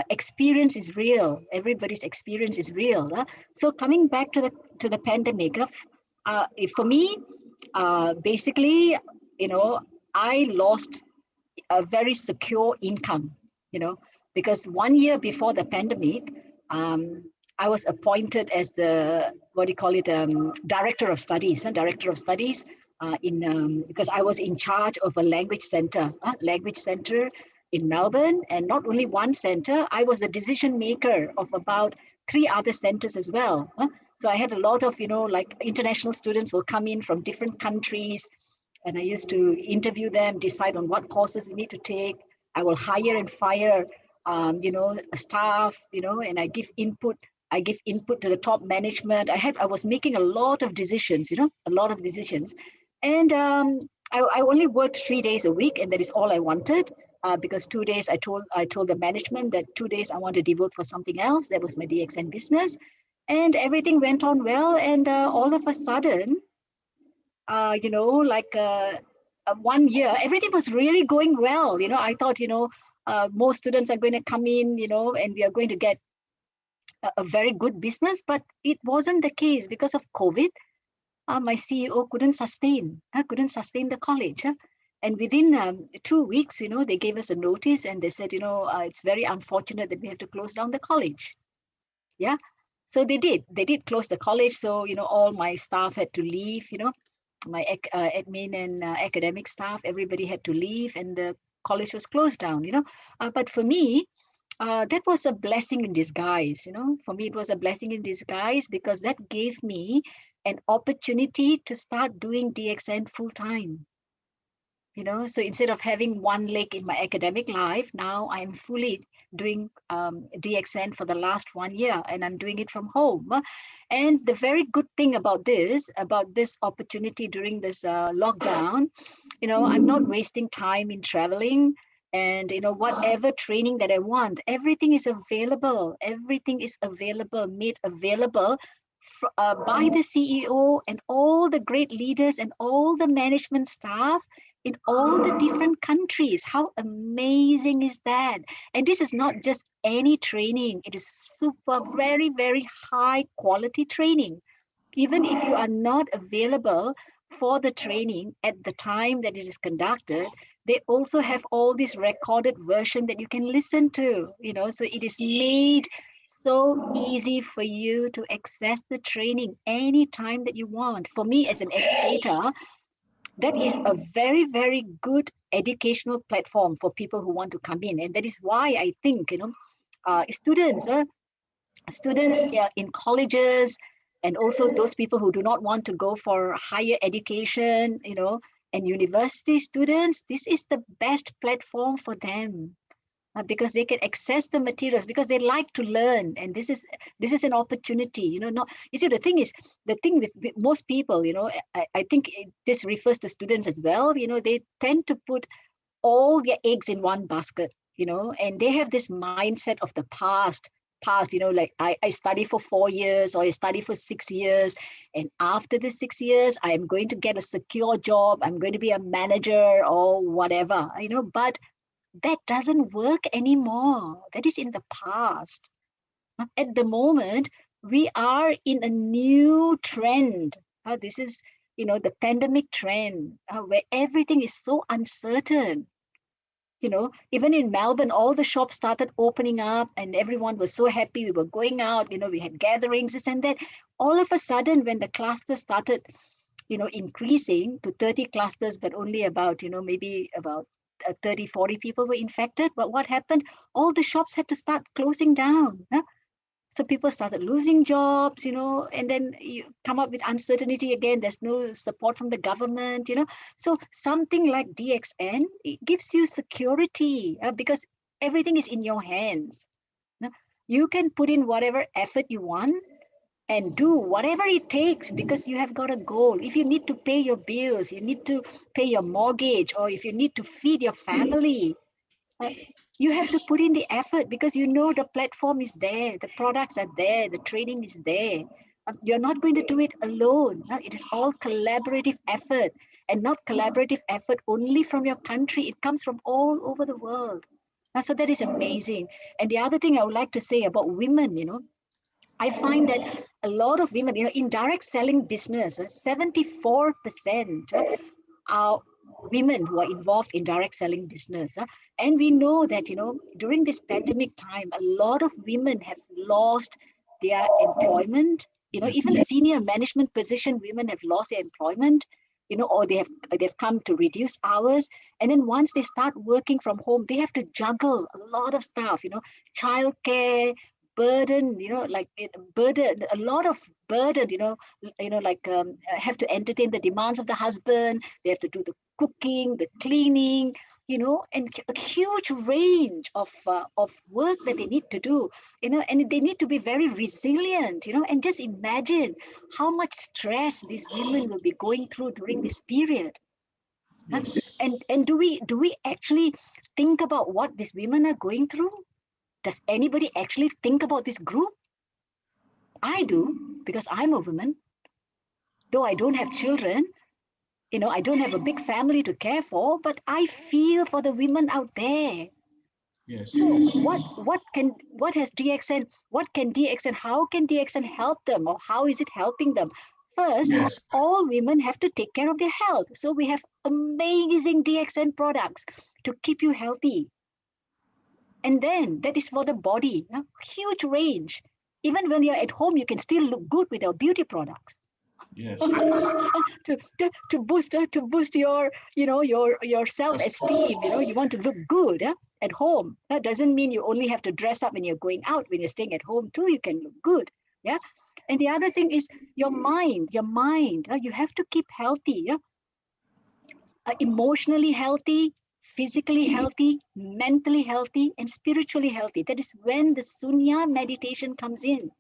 experience is real. Everybody's experience is real. So coming back to the pandemic, for me, basically, you know, I lost a very secure income, you know, because 1 year before the pandemic, I was appointed as the, what do you call it, director of studies, because I was in charge of a language center in Melbourne, and not only one center, I was the decision maker of about 3 other centers as well. So I had a lot of, you know, like international students will come in from different countries, and I used to interview them, decide on what courses they need to take. I will hire and fire, you know, staff, you know, and I give input. I give input to the top management. I was making a lot of decisions, you know, a lot of decisions, and I only worked 3 days a week, and that is all I wanted. Because 2 days I told the management that 2 days I want to devote for something else. That was my DXN business, and everything went on well. And all of a sudden, you know, like 1 year, everything was really going well. You know, I thought, you know, more students are going to come in, you know, and we are going to get a very good business, but it wasn't the case because of COVID. My CEO couldn't sustain the college. And within 2 weeks, you know, they gave us a notice and they said, you know, it's very unfortunate that we have to close down the college. Yeah. So they did close the college. So, you know, all my staff had to leave, you know, my admin and academic staff, everybody had to leave, and the college was closed down, you know. But for me, that was a blessing in disguise, you know. For me, it was a blessing in disguise because that gave me an opportunity to start doing DXN full time. You know, so instead of having one leg in my academic life, now I'm fully doing DXN for the last 1 year, and I'm doing it from home. And the very good thing about this opportunity during this lockdown, you know, I'm not wasting time in traveling. And, you know, whatever training that I want, everything is available. Everything is available, made available by the CEO and all the great leaders and all the management staff in all the different countries. How amazing is that? And this is not just any training. It is super, very, very high quality training. Even if you are not available for the training at the time that it is conducted, they also have all this recorded version that you can listen to, you know, so it is made so easy for you to access the training anytime that you want. For me as an educator, that is a very, very good educational platform for people who want to come in. And that is why I think, you know, students in colleges, and also those people who do not want to go for higher education, you know, and university students, this is the best platform for them. Because they can access the materials, because they like to learn, and this is an opportunity, you know. Not, you see, the thing with most people, you know, I think this refers to students as well, you know, they tend to put all their eggs in one basket, you know, and they have this mindset of the past, you know, like I study for 4 years, or I study for 6 years, and after the 6 years I am going to get a secure job, I'm going to be a manager or whatever, you know. But that doesn't work anymore. That is in the past. At the moment, we are in a new trend. This is, you know, the pandemic trend, where everything is so uncertain. You know, even in Melbourne, all the shops started opening up and everyone was so happy. We were going out, you know, we had gatherings, this and that. All of a sudden, when the cluster started, increasing to 30 clusters, but only about, maybe about 30, 40 people were infected. But what happened? All the shops had to start closing down. So people started losing jobs, and then you come up with uncertainty again. There's no support from the government, So something like DXN, it gives you security because everything is in your hands. You can put in whatever effort you want and do whatever it takes because you have got a goal. If you need to pay your bills, you need to pay your mortgage, or if you need to feed your family, you have to put in the effort because the platform is there, the products are there, the training is there. You're not going to do it alone. It is all collaborative effort, and not collaborative effort only from your country. It comes from all over the world. So that is amazing. And the other thing I would like to say about women, I find that a lot of women, in direct selling business, 74% are women who are involved in direct selling business. And we know that, during this pandemic time, a lot of women have lost their employment. Even senior management position, women have lost their employment, or they've come to reduce hours. And then once they start working from home, they have to juggle a lot of stuff, childcare, burden, burden, a lot of burden, have to entertain the demands of the husband. They have to do the cooking, the cleaning, and a huge range of work that they need to do, and they need to be very resilient, and just imagine how much stress these women will be going through during this period. Yes. And do we actually think about what these women are going through? Does anybody actually think about this group? I do, because I'm a woman. Though I don't have children, I don't have a big family to care for, but I feel for the women out there. Yes. So what can DXN, how can DXN help them, or how is it helping them? First, all women have to take care of their health. So we have amazing DXN products to keep you healthy. And then that is for the body, huge range. Even when you're at home, you can still look good with our beauty products. Yes. to boost your your self-esteem. You want to look good at home. That doesn't mean you only have to dress up when you're going out. When you're staying at home too, you can look good. And the other thing is your mind. You have to keep healthy. Emotionally healthy, physically healthy, mentally healthy, and spiritually healthy. That is when the Sunya meditation comes in.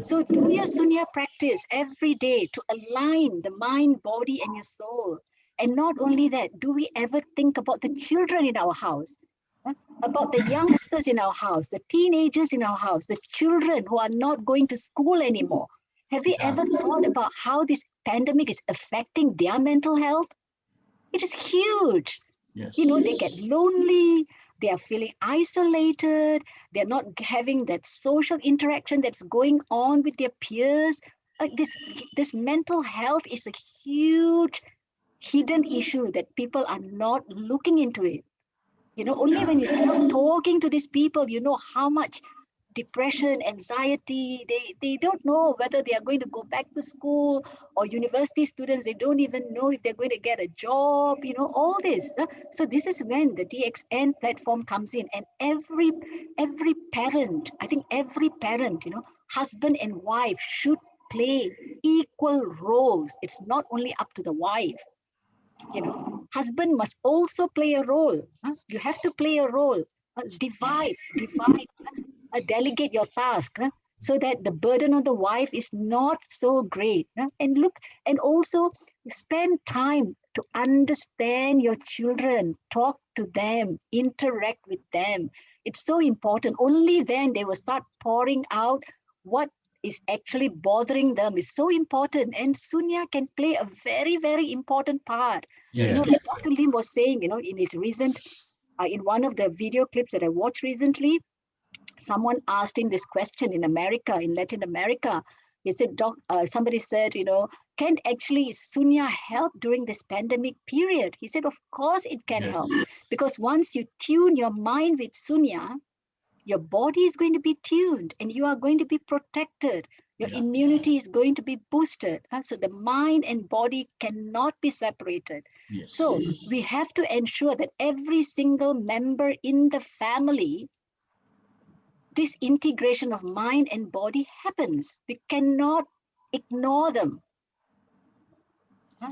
So do your Sunya practice every day to align the mind, body, and your soul. And not only that, do we ever think about the children in our house, about the youngsters in our house, the teenagers in our house, the children who are not going to school anymore? Have we ever thought about how this pandemic is affecting their mental health? It is huge. Yes. They get lonely, they are feeling isolated, they're not having that social interaction that's going on with their peers. This mental health is a huge hidden issue that people are not looking into it. Only when you start talking to these people, how much depression, anxiety, they don't know whether they are going to go back to school, or university students, they don't even know if they're going to get a job, all this. So this is when the DXN platform comes in, and every parent, I think every parent, husband and wife should play equal roles. It's not only up to the wife. Husband must also play a role. You have to play a role. Divide, delegate your task, so that the burden on the wife is not so great. And also spend time to understand your children, talk to them, interact with them. It's so important. Only then they will start pouring out what is actually bothering them. Is so important, and Sunya can play a very, very important part. Like Dr. Lim was saying, in his recent, in one of the video clips that I watched recently, someone asked him this question in Latin America. He said, somebody said, can actually Sunya help during this pandemic period? He said, of course it can help, because once you tune your mind with Sunya, your body is going to be tuned and you are going to be protected. Your immunity is going to be boosted. So the mind and body cannot be separated. Yes. So we have to ensure that every single member in the family, this integration of mind and body happens. We cannot ignore them.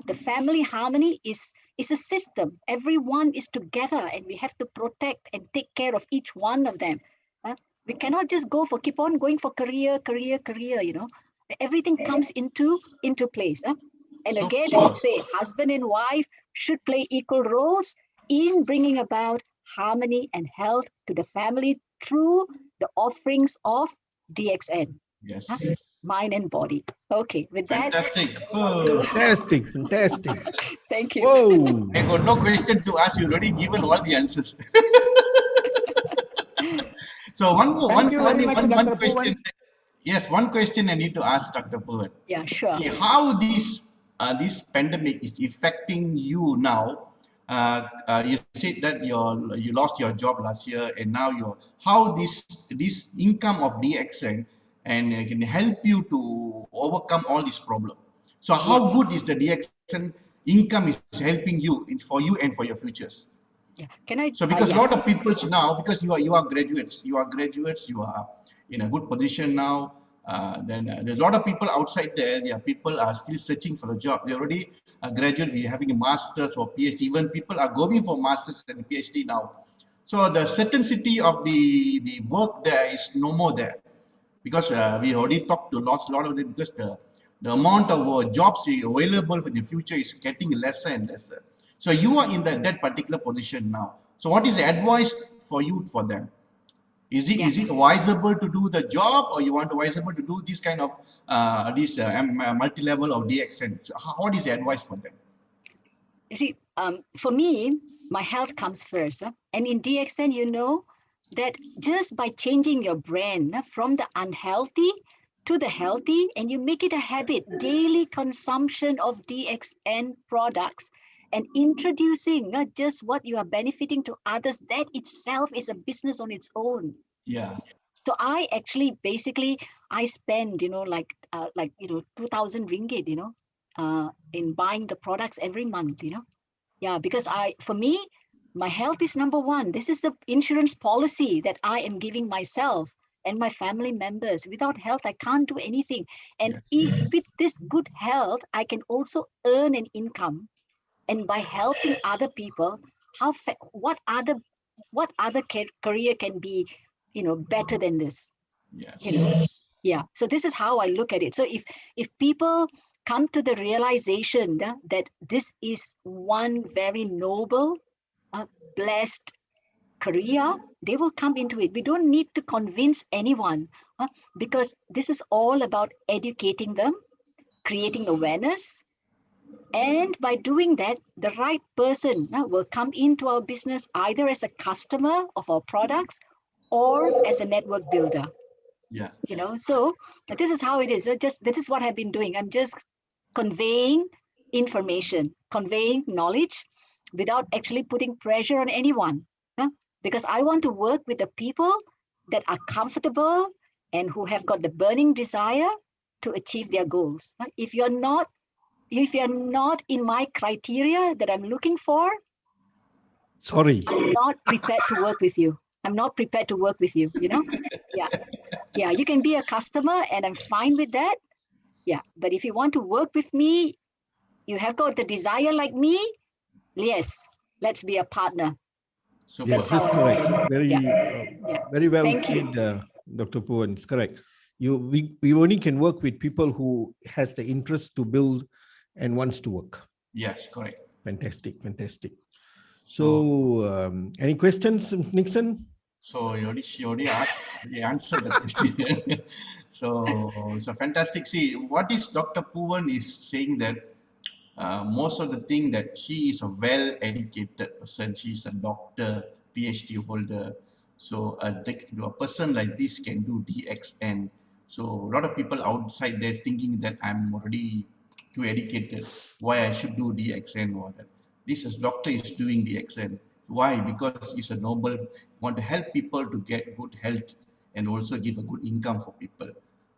The family harmony is a system. Everyone is together and we have to protect and take care of each one of them. We cannot just keep on going for career, you know. Everything comes into place. And So again, true. I would say husband and wife should play equal roles in bringing about harmony and health to the family through the offerings of DXN. Yes. Mind and body. Okay, with that. Fantastic. Oh. Fantastic. Thank you. Whoa. I got no question to ask. You already given all the answers. So one question. Yes, one question I need to ask Dr. Pooran. Yeah, sure. How this pandemic is affecting you now? You said that you lost your job last year, and now how this income of DXN and can help you to overcome all this problem. So how good is the DXN income is helping you for you and for your futures? Yeah. Can I? So because a lot of people now, because you are graduates, you are in a good position now. Then there's a lot of people outside there. People are still searching for a job. They already graduate, we're having a master's or PhD. Even people are going for masters and PhD now. So the certainty of the work there is no more there, because we already talked to lots a lot of them, because the amount of jobs available for the future is getting lesser and lesser. So you are in that particular position now. So what is the advice for you for them? Is it advisable to do the job, or you want advisable to do this kind of multi-level of DXN? So what is the advice for them? You see, for me, my health comes first. And in DXN, you know that just by changing your brand from the unhealthy to the healthy, and you make it a habit, daily consumption of DXN products, and introducing not just what you are benefiting to others, that itself is a business on its own. Yeah. So I actually I spend, 2,000 ringgit, in buying the products every month, Yeah, because for me, my health is number one. This is the insurance policy that I am giving myself and my family members. Without health, I can't do anything. And if with this good health, I can also earn an income. And by helping other people, what other career can be, better than this? Yes. Yeah. So this is how I look at it. So if people come to the realization that this is one very noble, blessed career, they will come into it. We don't need to convince anyone, because this is all about educating them, creating awareness. And by doing that, the right person will come into our business either as a customer of our products or as a network builder. Yeah. So this is how it is. This is what I've been doing. I'm just conveying information, conveying knowledge without actually putting pressure on anyone. Because I want to work with the people that are comfortable and who have got the burning desire to achieve their goals. If you're not in my criteria that I'm looking for, sorry, I'm not prepared to work with you. I'm not prepared to work with you, Yeah, you can be a customer and I'm fine with that. Yeah, but if you want to work with me, you have got the desire like me, yes, let's be a partner. Super. Yes, that's correct. Very well Thank said, Dr. Pooran. It's correct. We only can work with people who has the interest to build and wants to work. Yes, correct. Fantastic. So, any questions, Nixon? So she already answered the question. so fantastic. See, what is Dr. Pooran is saying that most of the thing that she is a well-educated person. She is a doctor, PhD holder. So a person like this can do DXN. So a lot of people outside there thinking that I'm already too educated. Why I should do DXN or that? This doctor is doing DXN. Why? Because it's a noble, want to help people to get good health and also give a good income for people.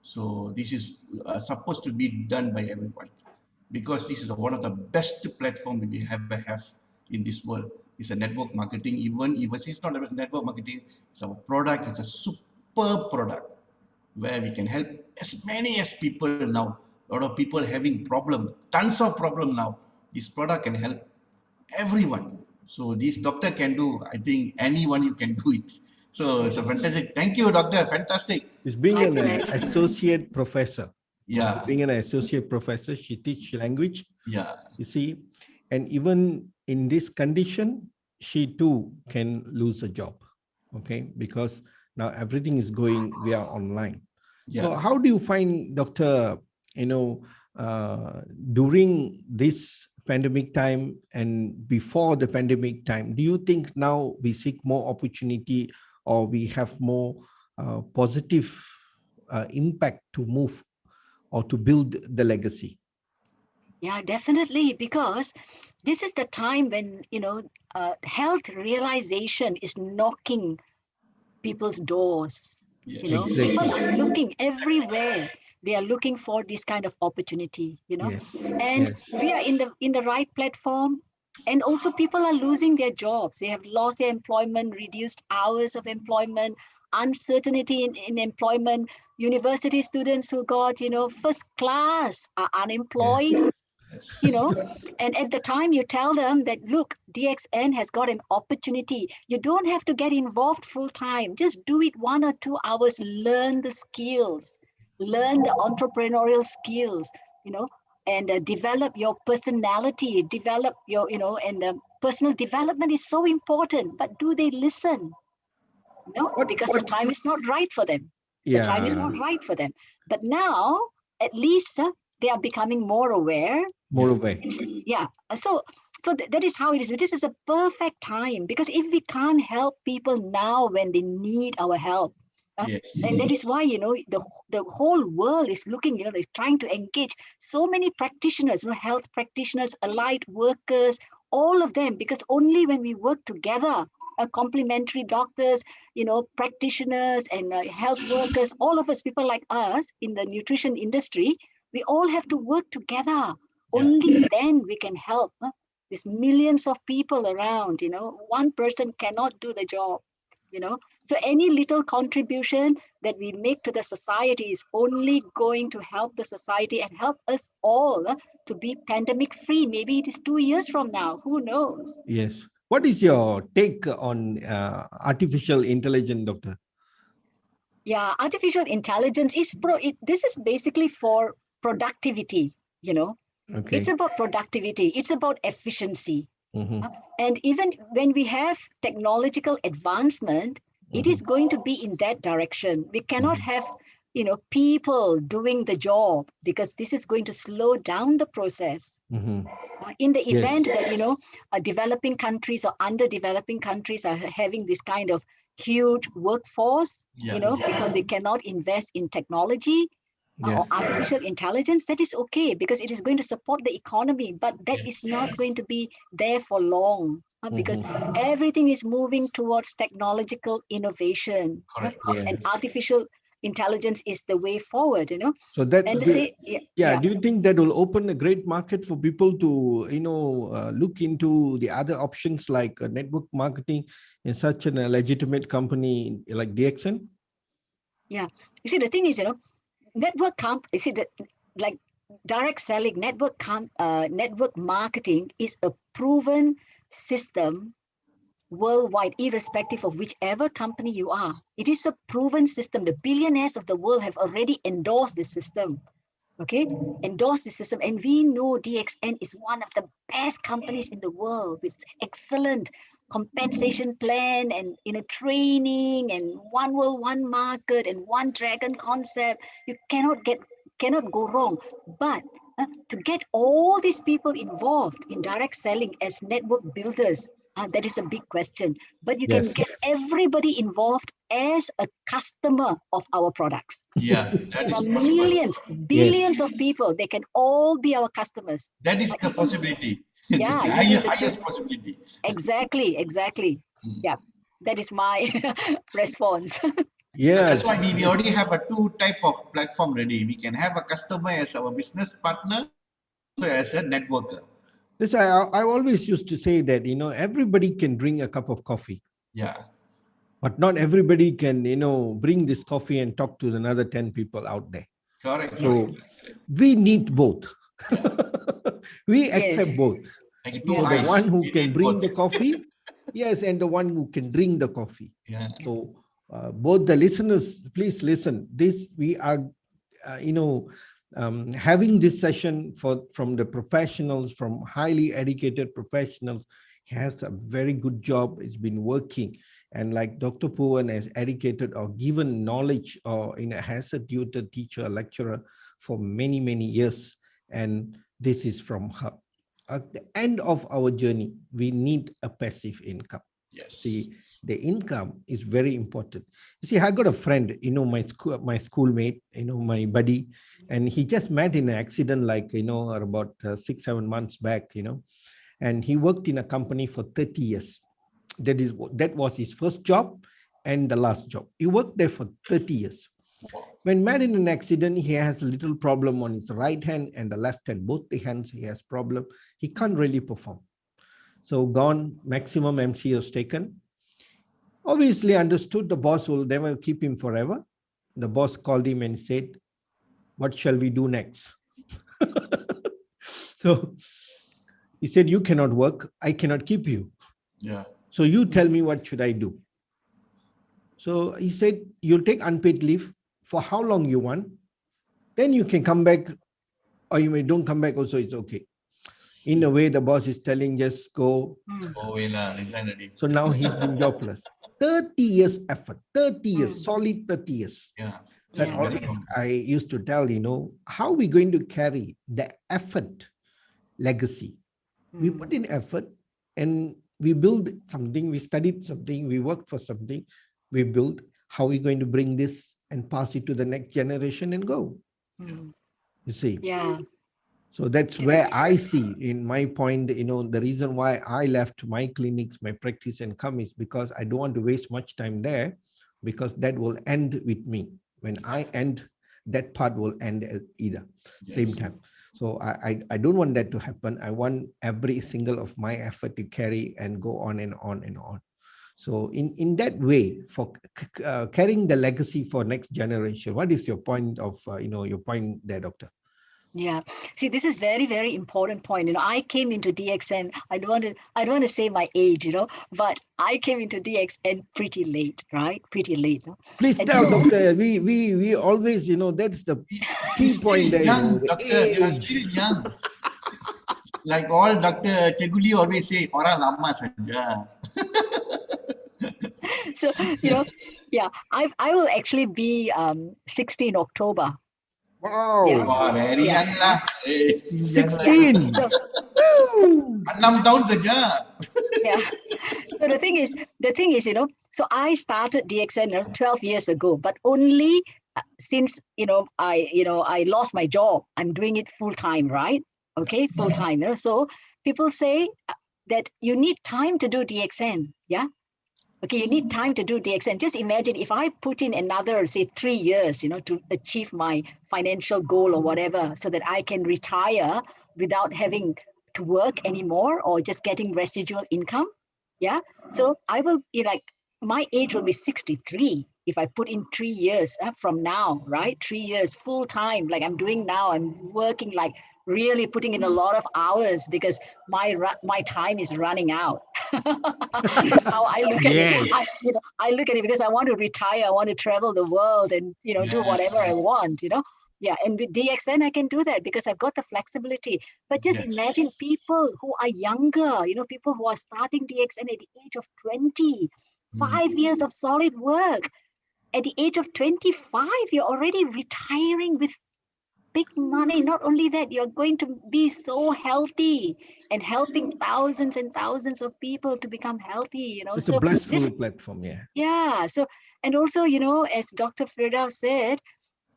So this is supposed to be done by everyone, because this is one of the best platform we have in this world. It's a network marketing. Even if it's not a network marketing, it's our product. It's a super product where we can help as many as people now. A lot of people having problem, tons of problem now. This product can help everyone. So this doctor can do, I think anyone you can do it. So it's a fantastic. Thank you, doctor. Fantastic. It's being an associate professor. Yeah. Being an associate professor, she teach language. Yeah. You see, and even in this condition, she too can lose a job. Okay, because now everything is going via online. Yeah. So how do you find, Doctor, during this pandemic time and before the pandemic time, do you think now we seek more opportunity or we have more positive impact to move or to build the legacy? Yeah, definitely, because this is the time when, health realization is knocking people's doors. Yes. Exactly. People are looking everywhere. They are looking for this kind of opportunity, Yes. and Yes. we are in the right platform. And also people are losing their jobs. They have lost their employment, reduced hours of employment, uncertainty in employment. University students who got, first class are unemployed. Yes. And at the time you tell them that, look, DXN has got an opportunity. You don't have to get involved full time. Just do it 1 or 2 hours, learn the skills, learn the entrepreneurial skills, and develop your personality, develop your, and personal development is so important. But do they listen? No, because the time is not right for them. The time is not right for them. But now, at least they are becoming more aware. More aware. Yeah. So that is how it is. This is a perfect time, because if we can't help people now when they need our help, Yes. and that is why, the whole world is looking, is trying to engage so many practitioners, health practitioners, allied workers, all of them, because only when we work together, complementary doctors, practitioners and health workers, all of us, people like us in the nutrition industry, we all have to work together. Only then we can help. There's millions of people around, one person cannot do the job, So any little contribution that we make to the society is only going to help the society and help us all to be pandemic free. Maybe it is 2 years from now, who knows? Yes. What is your take on artificial intelligence, Doctor? Yeah, artificial intelligence is this is basically for productivity, Okay. It's about productivity. It's about efficiency. Mm-hmm. And even when we have technological advancement, it is going to be in that direction. We cannot have, people doing the job, because this is going to slow down the process. In the event that, developing countries or underdeveloping countries are having this kind of huge workforce, because they cannot invest in technology, or artificial intelligence, that is okay, because it is going to support the economy, but that is not going to be there for long, because everything is moving towards technological innovation. Correct. And artificial intelligence is the way forward, So that, and do you think that will open a great market for people to, look into the other options like network marketing in such a legitimate company like DXN? Yeah, you see, the thing is, network like direct selling, network marketing is a proven system worldwide, irrespective of whichever company you are. It is a proven system. The billionaires of the world have already endorsed this system. Okay, endorse the system, and we know DXN is one of the best companies in the world with excellent compensation plan and training and one world, one market and one dragon concept. You cannot go wrong. But to get all these people involved in direct selling as network builders, that is a big question. But you can get everybody involved as a customer of our products. Yeah, that is possible. Millions, billions of people, they can all be our customers. That is the possibility. Yeah, the highest possibility. Exactly. Yeah, that is my response. Yeah. So that's why we already have a two type of platform ready. We can have a customer as our business partner, as a networker. This I always used to say that, you know, everybody can drink a cup of coffee. Yeah. But not everybody can, you know, bring this coffee and talk to another 10 people out there. Correct. So we need both. Yeah. We accept both. Like So the one who can bring the coffee, yes, and the one who can drink the coffee. Yeah. So both the listeners, please listen. This we are, having this session from the professionals, from highly educated professionals. He has a very good job. He's been working, and like Dr. Pooran has educated or given knowledge, or has a tutor, teacher, lecturer for many years, and this is from her. At the end of our journey, we need a passive income. Yes. See, the income is very important. You see, I got a friend, my schoolmate, my buddy, and he just met in an accident, like, about 6-7 months back, and he worked in a company for 30 years. That was his first job and the last job. He worked there for 30 years. When met in an accident, he has a little problem on his right hand and the left hand, both the hands he has problem. He can't really perform. So gone, maximum MC was taken. Obviously understood the boss will never keep him forever. The boss called him and said, "What shall we do next?" So he said, "You cannot work. I cannot keep you. Yeah. So you tell me, what should I do?" So he said, "You'll take unpaid leave for how long you want. Then you can come back, or you may don't come back also, it's okay." In a way, the boss is telling, just go. So now he's been jobless. 30 years effort, 30 years, solid 30 years. Yeah. So I used to tell, how are we going to carry the effort legacy? We put in effort and we build something, we studied something, we worked for something, we build. How are we going to bring this and pass it to the next generation and go? You see? Yeah. So that's where I see, in my point, the reason why I left my clinics, my practice and come is because I don't want to waste much time there, because that will end with me. When I end, that part will end either, same time. So I don't want that to happen. I want every single of my effort to carry and go on and on and on. So in that way, for carrying the legacy for next generation, what is your point of, your point there, Doctor? Yeah. See, this is very, very important point. I came into DXN. I don't want to say my age, but I came into DXN pretty late, right? Pretty late. No? Please tell, Doctor. We always, that's the key point there. Young, Doctor, you are still young. Like all Dr. Cheguli always say, "Orang lama saja." So, yeah, I will actually be 60 in October. Wow. Yeah. Wow, very young lah. 16. 6 tahun saja. Yeah. So the thing is, so I started DXN 12 years ago, but only since, I lost my job, I'm doing it full time, right? Okay, full time. So people say that you need time to do DXN. Yeah. Okay, you need time to do DXN. Just imagine if I put in another, say, 3 years, to achieve my financial goal or whatever, so that I can retire without having to work anymore or just getting residual income. Yeah. So I will be my age will be 63 if I put in 3 years from now, right? 3 years full time, like I'm doing now. I'm working really putting in a lot of hours because my time is running out. That's how I look at it. I look at it because I want to retire. I want to travel the world and do whatever I want. Yeah, and with DXN I can do that because I've got the flexibility. But just imagine people who are younger. People who are starting DXN at the age of 20, 5 years of solid work. At the age of 25, you're already retiring with big money. Not only that, you're going to be so healthy and helping thousands and thousands of people to become healthy, It's a blissful platform, yeah. Yeah. So, and also, as Dr. Firdaus said,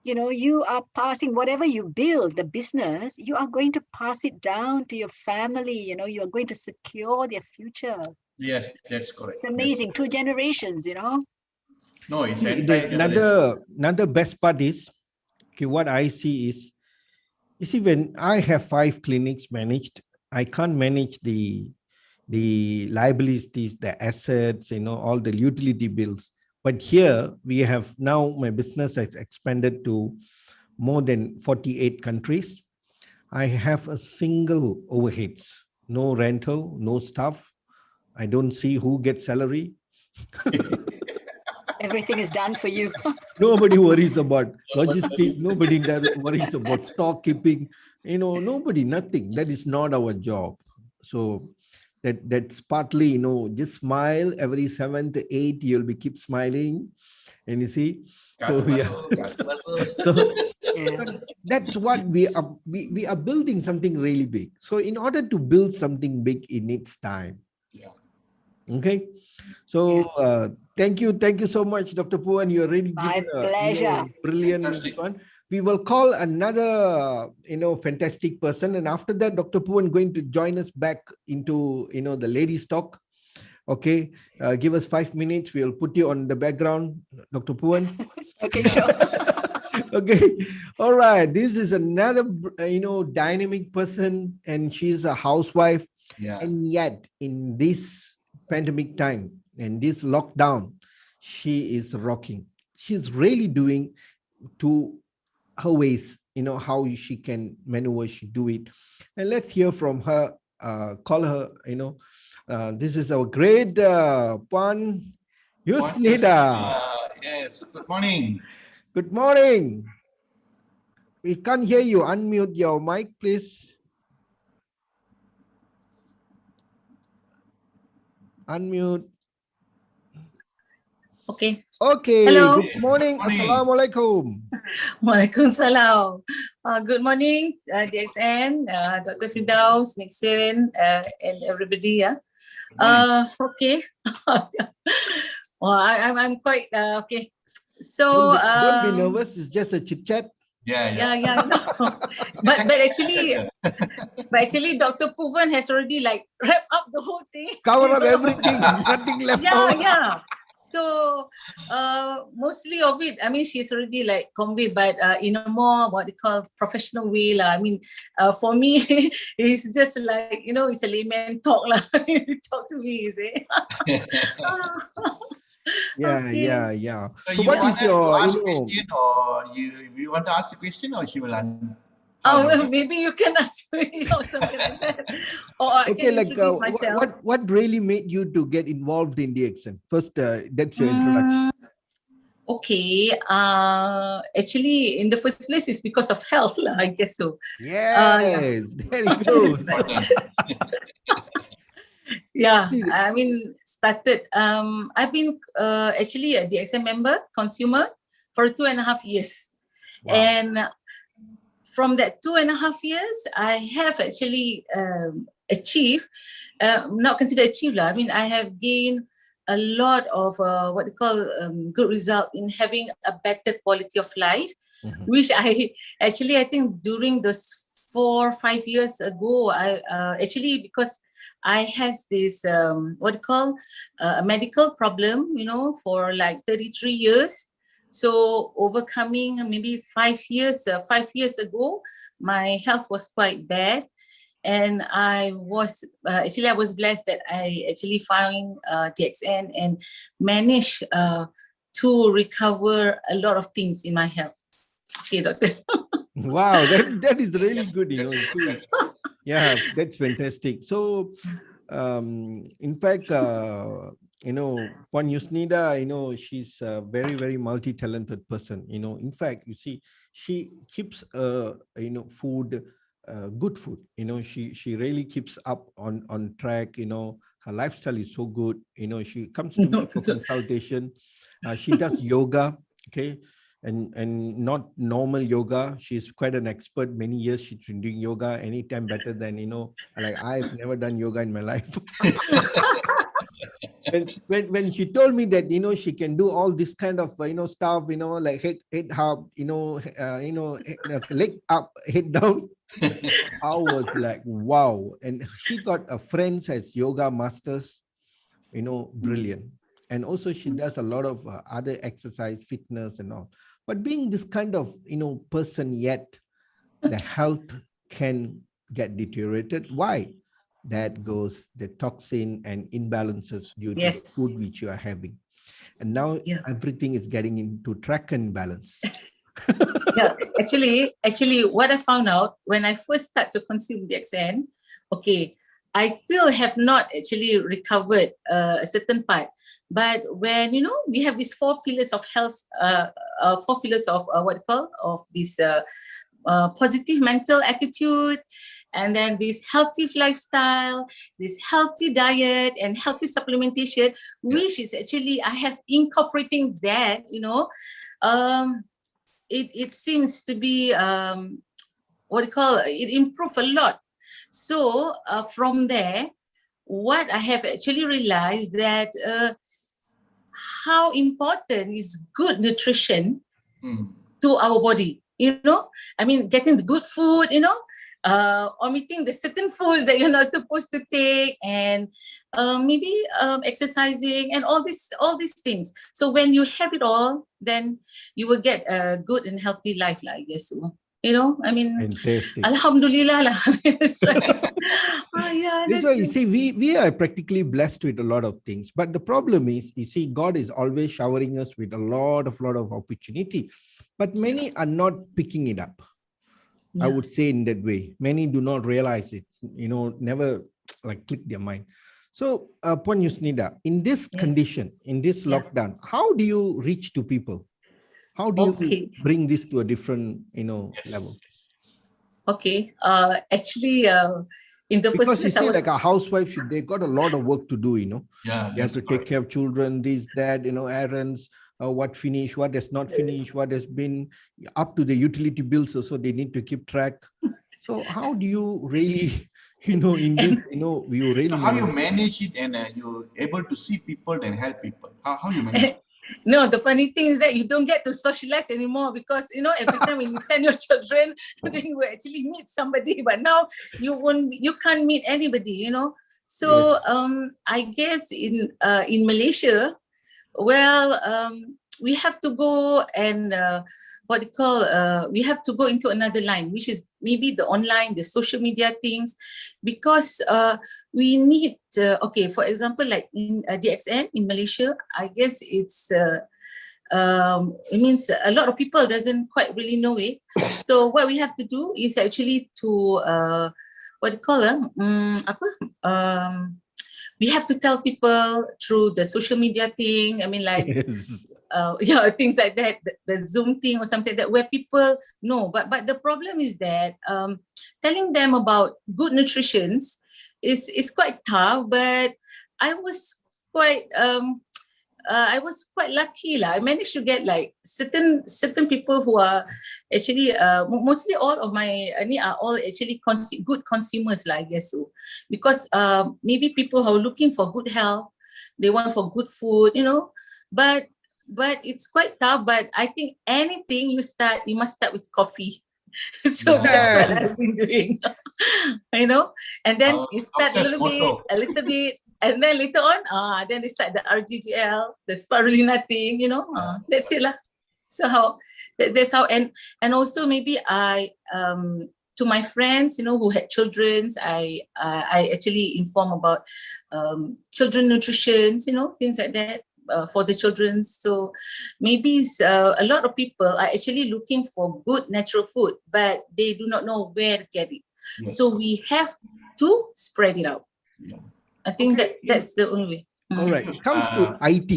you are passing whatever you build, the business, you are going to pass it down to your family, you are going to secure their future. Yes, that's correct. It's amazing. 2 generations, No, it's See, entire generation. another best part is, okay, what I see is, you see, when I have 5 clinics managed, I can't manage the liabilities, the assets, all the utility bills. But here we have now, my business has expanded to more than 48 countries. I have a single overheads, no rental, no staff. I don't see who gets salary. Everything is done for you. Nobody worries about logistics. Nobody worries about stock keeping. Nobody, nothing. That is not our job. So that's partly, just smile every 7th, 8th. You'll be keep smiling, and you see. So yeah. So that's what we are. We are building something really big. So in order to build something big, it needs time. Yeah. Okay. So thank you so much, Dr. Puan. You're really My pleasure. Brilliant one. We will call another fantastic person, and after that, Dr. Puan going to join us back into the ladies talk. Okay, give us 5 minutes. We'll put you on the background, Dr. Puan. Okay, sure. Okay, all right. This is another dynamic person, and she's a housewife. Yeah. And yet, in this pandemic time and this lockdown, she is rocking. She's really doing to her ways, how she can maneuver, she do it. And let's hear from her, call her, this is our great Puan Yusnida. Yes, good morning. Good morning. We can't hear you. Unmute your mic, please. Unmute. Okay. Okay. Hello. Good morning. Assalamualaikum. Waalaikumsalam. Good morning, DXN, Dr. Firdaus, Nixon, and everybody. Okay. Well, I'm quite okay. So don't be nervous. It's just a chit chat. Yeah. No. but actually, Dr. Puvan has already wrapped up the whole thing. Cover up everything. Nothing left out. Yeah. So mostly of it, I mean, she's already conveyed, but in a more what they call professional way. I mean, for me, it's just it's a layman talk. You talk to me, is it? Yeah. So you want us to ask question, or you want to ask the question, or she will answer? Well, maybe you can ask me or something like that. Or I can introduce myself. What really made you to get involved in DXN? First, that's your introduction. Okay. Actually, in the first place, it's because of health, I guess so. Yes, there you go. Yeah, I mean, started. I've been actually a DXN member, consumer, for 2.5 years. Wow. And from that 2.5 years, I have actually achieved, not considered achieved. I mean, I have gained a lot of what they call good result in having a better quality of life, which I think during those 4 or 5 years ago, I actually, because I has this what they call a medical problem, for 33 years. So overcoming maybe 5 years ago, my health was quite bad. And I was I was blessed that I actually found DXN and managed to recover a lot of things in my health. Okay, doctor. Wow, that is really good. Yeah, that's fantastic. So, in fact, Puan Yusnida, she's a very, very multi-talented person. In fact, you see, she keeps food. Good food, she really keeps up on track. Her lifestyle is so good. She comes to me for consultation. She does yoga, okay, and not normal yoga. She's quite an expert. Many years she's been doing yoga, anytime better than I've never done yoga in my life. when she told me that she can do all this kind of stuff, like head up, leg up, head down, I was like, wow. And she got a friend as yoga masters, brilliant. and also she does a lot of other exercise, fitness and all. But being this kind of, person, yet the health can get deteriorated. Why? That goes the toxin and imbalances due to the food which you are having. And now everything is getting into track and balance. Yeah, actually, what I found out when I first started to consume DXN, okay, I still have not actually recovered a certain part. But when, we have these 4 pillars of health, 4 pillars of of this positive mental attitude, and then this healthy lifestyle, this healthy diet and healthy supplementation, which is actually, I have incorporating that, it seems to be, it improved a lot. So from there, what I have actually realized that how important is good nutrition to our body, I mean, getting the good food, omitting the certain foods that you're not supposed to take, and maybe exercising and all these things. So when you have it all, then you will get a good and healthy life, I guess. So, I mean, fantastic. Alhamdulillah lah. That's right. That's why you see, we are practically blessed with a lot of things. But the problem is, you see, God is always showering us with a lot of opportunity, but many are not picking it up. I would say in that way. Many do not realize it, never like click their mind. So, Puan Yusnida, in this condition, in this lockdown, how do you reach to people? How do you bring this to a different, level? Okay. Actually, in the first place, because you see, like a housewife, they got a lot of work to do, Yeah, they have to take care of children, this, that, errands, what finished, what has not finished, what has been up to the utility bills. So they need to keep track. So how do you really, in this, you really how you manage it, and you're able to see people and help people? How you manage it? No, the funny thing is that you don't get to socialize anymore, because every time when you send your children, then you will actually meet somebody. But now you can't meet anybody, So I guess in Malaysia, well, we have to go and we have to go into another line, which is maybe the online, the social media things, because we need, for example, like in DXN in Malaysia, I guess it means a lot of people doesn't quite really know it. So what we have to do is actually to, we have to tell people through the social media thing. I mean, like, things like that, the Zoom thing or something like that, where people know. But the problem is that telling them about good nutrition is quite tough. But I was quite lucky lah. I managed to get like certain people who are actually mostly all of my are all actually good consumers lah, I guess so. Because maybe people who are looking for good health, they want for good food, but it's quite tough. But I think anything you must start with coffee. So that's what I've been doing. And then you start a little bit, and then later on, then they start the RGGL, the spirulina thing, that's it lah. So that's how, and also maybe I to my friends, who had children, I actually inform about children nutrition, things like that. For the children. So maybe a lot of people are actually looking for good natural food, but they do not know where to get it. Yes. So we have to spread it out. Yeah. I think that's the only way. All right. It comes to IT.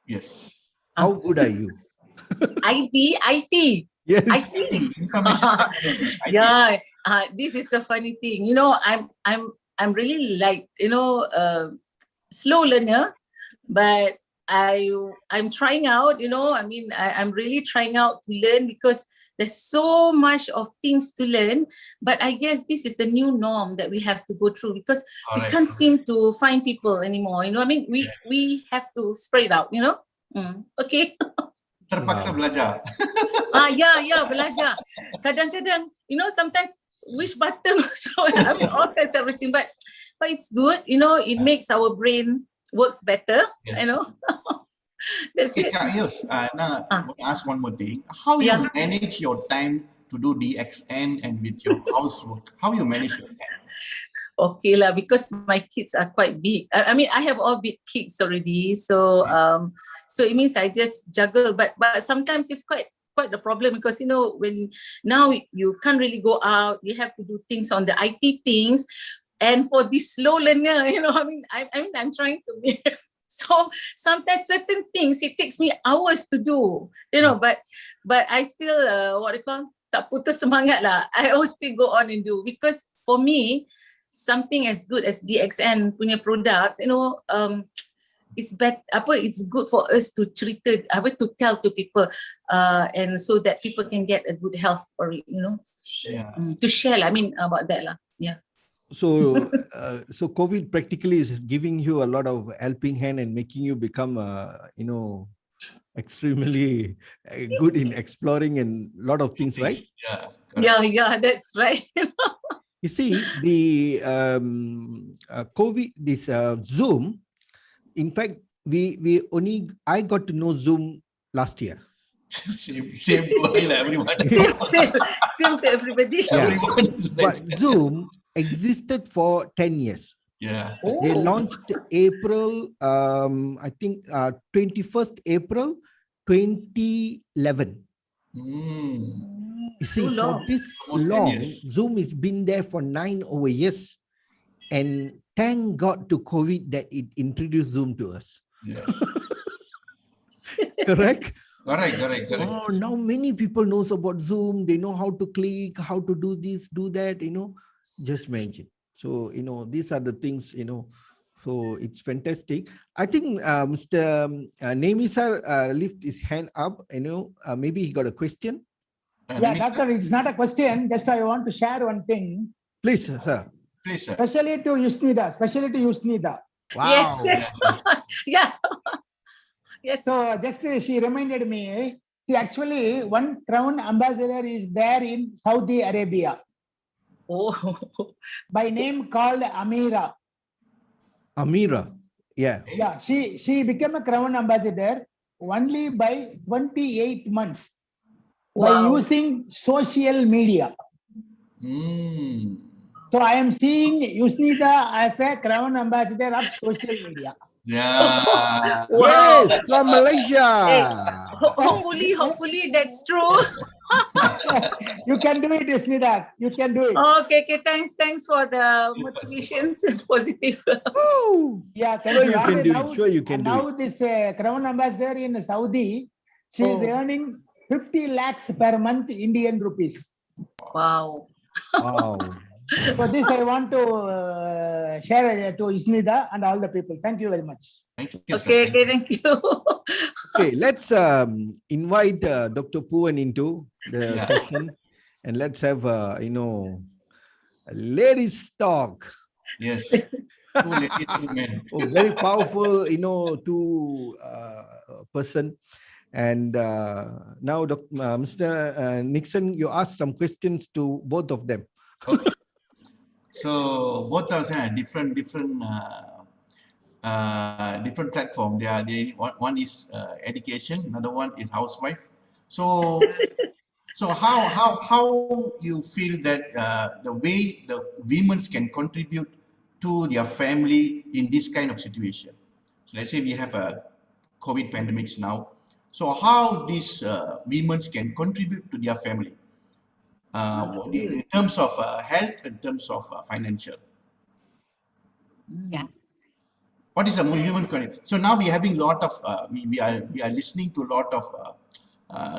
Yes. How good are you? IT. Yes. IT. Yeah. This is the funny thing. I'm really like, slow learner, but I'm trying out, I mean, I'm really trying out to learn, because there's so much of things to learn. But I guess this is the new norm that we have to go through, because we can't seem to find people anymore. I mean, we have to spread it out, Okay. Terpaksa belajar. Yeah, belajar. Kadang-kadang, sometimes which button, so I mean, all kinds of everything. But it's good, it makes our brain works better, Yes. That's it. Yeah, yes. Now, I want to ask one more thing. How you Yeah. manage your time to do DXN and with your housework? How you manage your time? Okay lah, because my kids are quite big. I mean, I have all big kids already, so so it means I just juggle. But sometimes it's quite the problem, because when now you can't really go out, you have to do things on the IT things, and for this slow learner, I mean I'm trying to be. So sometimes certain things it takes me hours to do, but I still tak putus semangat lah. I always still go on and do, because for me, something as good as DXN punya products, it's good for us to to tell to people, and so that people can get a good health, or to share. I mean about that lah. Yeah. So, so COVID practically is giving you a lot of helping hand and making you become, extremely good in exploring and a lot of things, right? Yeah. Yeah, that's right. You see, the COVID, this Zoom, in fact, I got to know Zoom last year. Same to everyone. Same to everybody. Yeah. Everyone is But Zoom existed for 10 years. Yeah. They launched April, I think 21st April 2011. You see, Too long. for this Almost 10 long, years. Zoom has been there for 9 over years. And thank God to COVID that it introduced Zoom to us. Yes. Correct? Correct. Oh, now many people knows about Zoom. They know how to click, how to do this, do that, just mention. So, these are the things, so it's fantastic. I think Mr. Nemi sir lift his hand up, maybe he got a question. Yeah, doctor, it's not a question. Just I want to share one thing. Please, sir. Please, sir. Especially to Yusnida. Wow. Yes. Yeah. Yes. So just she reminded me, see, actually one crown ambassador is there in Saudi Arabia Oh. by name called Amira. Amira. Yeah. Yeah, she became a crown ambassador only by 28 months by Wow. using social media. So I am seeing Yusnida as a crown ambassador of social media. Yeah. Wow. Yes, from Malaysia. Hopefully that's true. You can do it, Yusnida. You can do it. Okay. Thanks for the motivations and positive. Yeah, thank Sure you. you can And do now- it. Sure you can and do now it. this crown ambassador in Saudi, she is Oh. earning 50 lakhs per month Indian rupees. Wow. Wow. So this I want to share to Isnida and all the people. Thank you very much. Thank you, sir. Okay, thank you. Okay, let's invite Dr. Puan into the Yeah. session, and let's have a ladies talk. Yes. Two ladies, two men. Oh, very powerful, two person. And now, Mr. Nixon, you asked some questions to both of them. Okay. So both of us have different platform. One is education, another one is housewife. So how you feel that the way the women can contribute to their family in this kind of situation? So let's say we have a COVID pandemic now. So how these women can contribute to their family in terms of health, in terms of financial? Yeah. What is a human connection? So now we're having a lot of we are listening to a lot of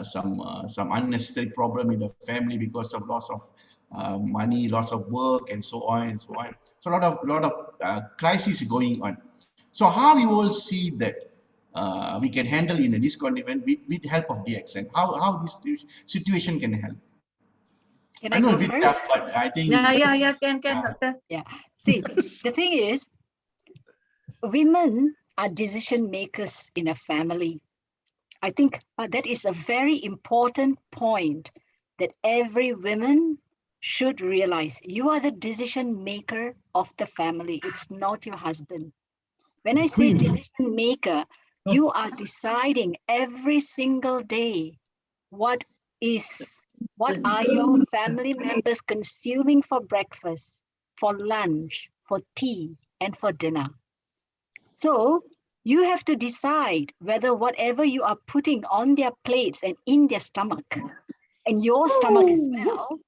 some unnecessary problem in the family because of loss of money, loss of work, and so on and so on. So a lot of crisis going on. So how you all see that we can handle in this continent with the help of DXN? How this situation can help? Can I I know go a bit first? tough, but I think Yeah, can, doctor. See, the thing is, women are decision makers in a family. I think that is a very important point that every woman should realize. You are the decision maker of the family. It's not your husband. When I say decision maker, You are deciding every single day what are your family members consuming for breakfast, for lunch, for tea, and for dinner. So you have to decide whether whatever you are putting on their plates and in their stomach, and your stomach as well,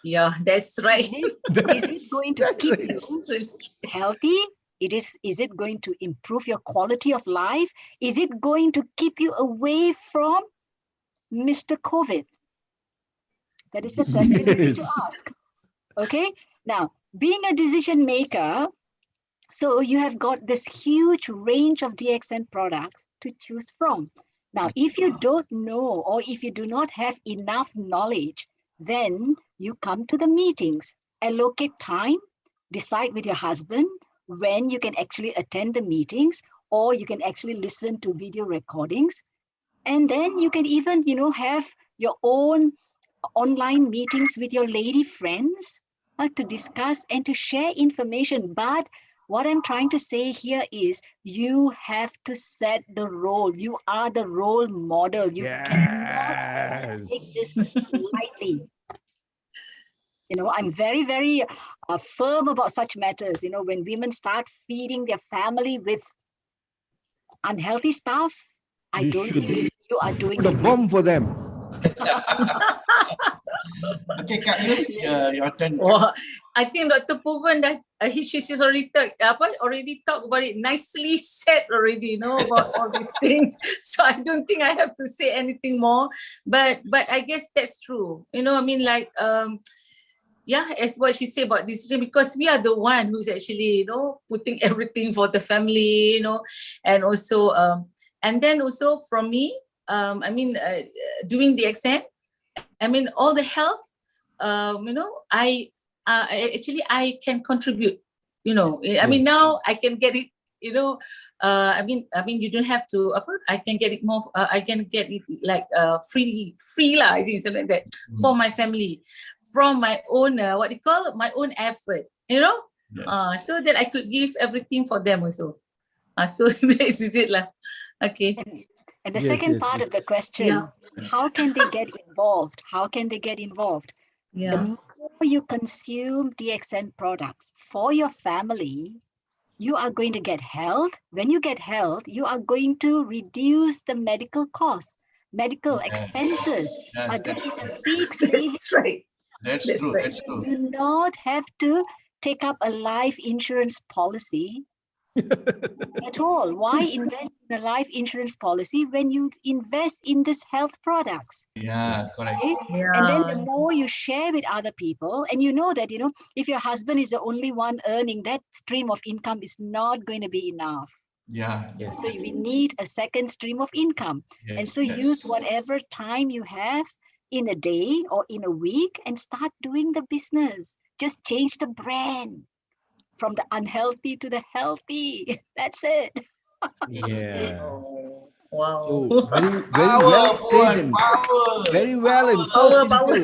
Yeah, that's right. is it going to keep you That's right. healthy? Is it going to improve your quality of life? Is it going to keep you away from Mr. COVID? That is a question you need to Yes. ask. Okay. Now, being a decision maker, so you have got this huge range of DXN products to choose from. Now, if you don't know, or if you do not have enough knowledge, then you come to the meetings, allocate time, decide with your husband when you can actually attend the meetings, or you can actually listen to video recordings. And then you can even, have your own online meetings with your lady friends to discuss and to share information. But what I'm trying to say here is you have to set the role. You are the role model. You cannot Yes. take this lightly. I'm very, very firm about such matters. When women start feeding their family with unhealthy stuff, I You don't should think you are doing put a it. bomb for them. Okay, Kak Yus, your turn. Oh, I think Dr. Puvan she's already talked about it, nicely said already, about all these things. So I don't think I have to say anything more. But I guess that's true. Yeah, as what she said about decision, because we are the one who's actually, putting everything for the family, and also, and then also from me, doing the exam, all the health, I can contribute, now I can get it, you don't have to, I can get it more, I can get it like free lah, I think something like that, for my family, from my own, my own effort, Yes. so that I could give everything for them also. So this is it lah. Okay. And the Yes, second yes, part yes. of the question, Yeah. how can they get involved? How can they get involved? The Yeah. more you consume DXN products for your family, you are going to get health. When you get health, you are going to reduce the medical costs, medical expenses. Yes, That that's is a right. big saving. That's right. That's That's true. right. That's You true. do not have to take up a life insurance policy at all. Why invest in a life insurance policy when you invest in this health products? Yeah, correct. Okay? Yeah. And then the more you share with other people, and you know that, if your husband is the only one earning, that stream of income is not going to be enough. Yeah. Yes. So we need a second stream of income. Yes, And so yes. use whatever time you have in a day or in a week and start doing the business. Just change the brand from the unhealthy to the healthy. That's it. Yeah. Oh, wow. So very, very Power, well Puan, said and power. very well and so Power, simple. power.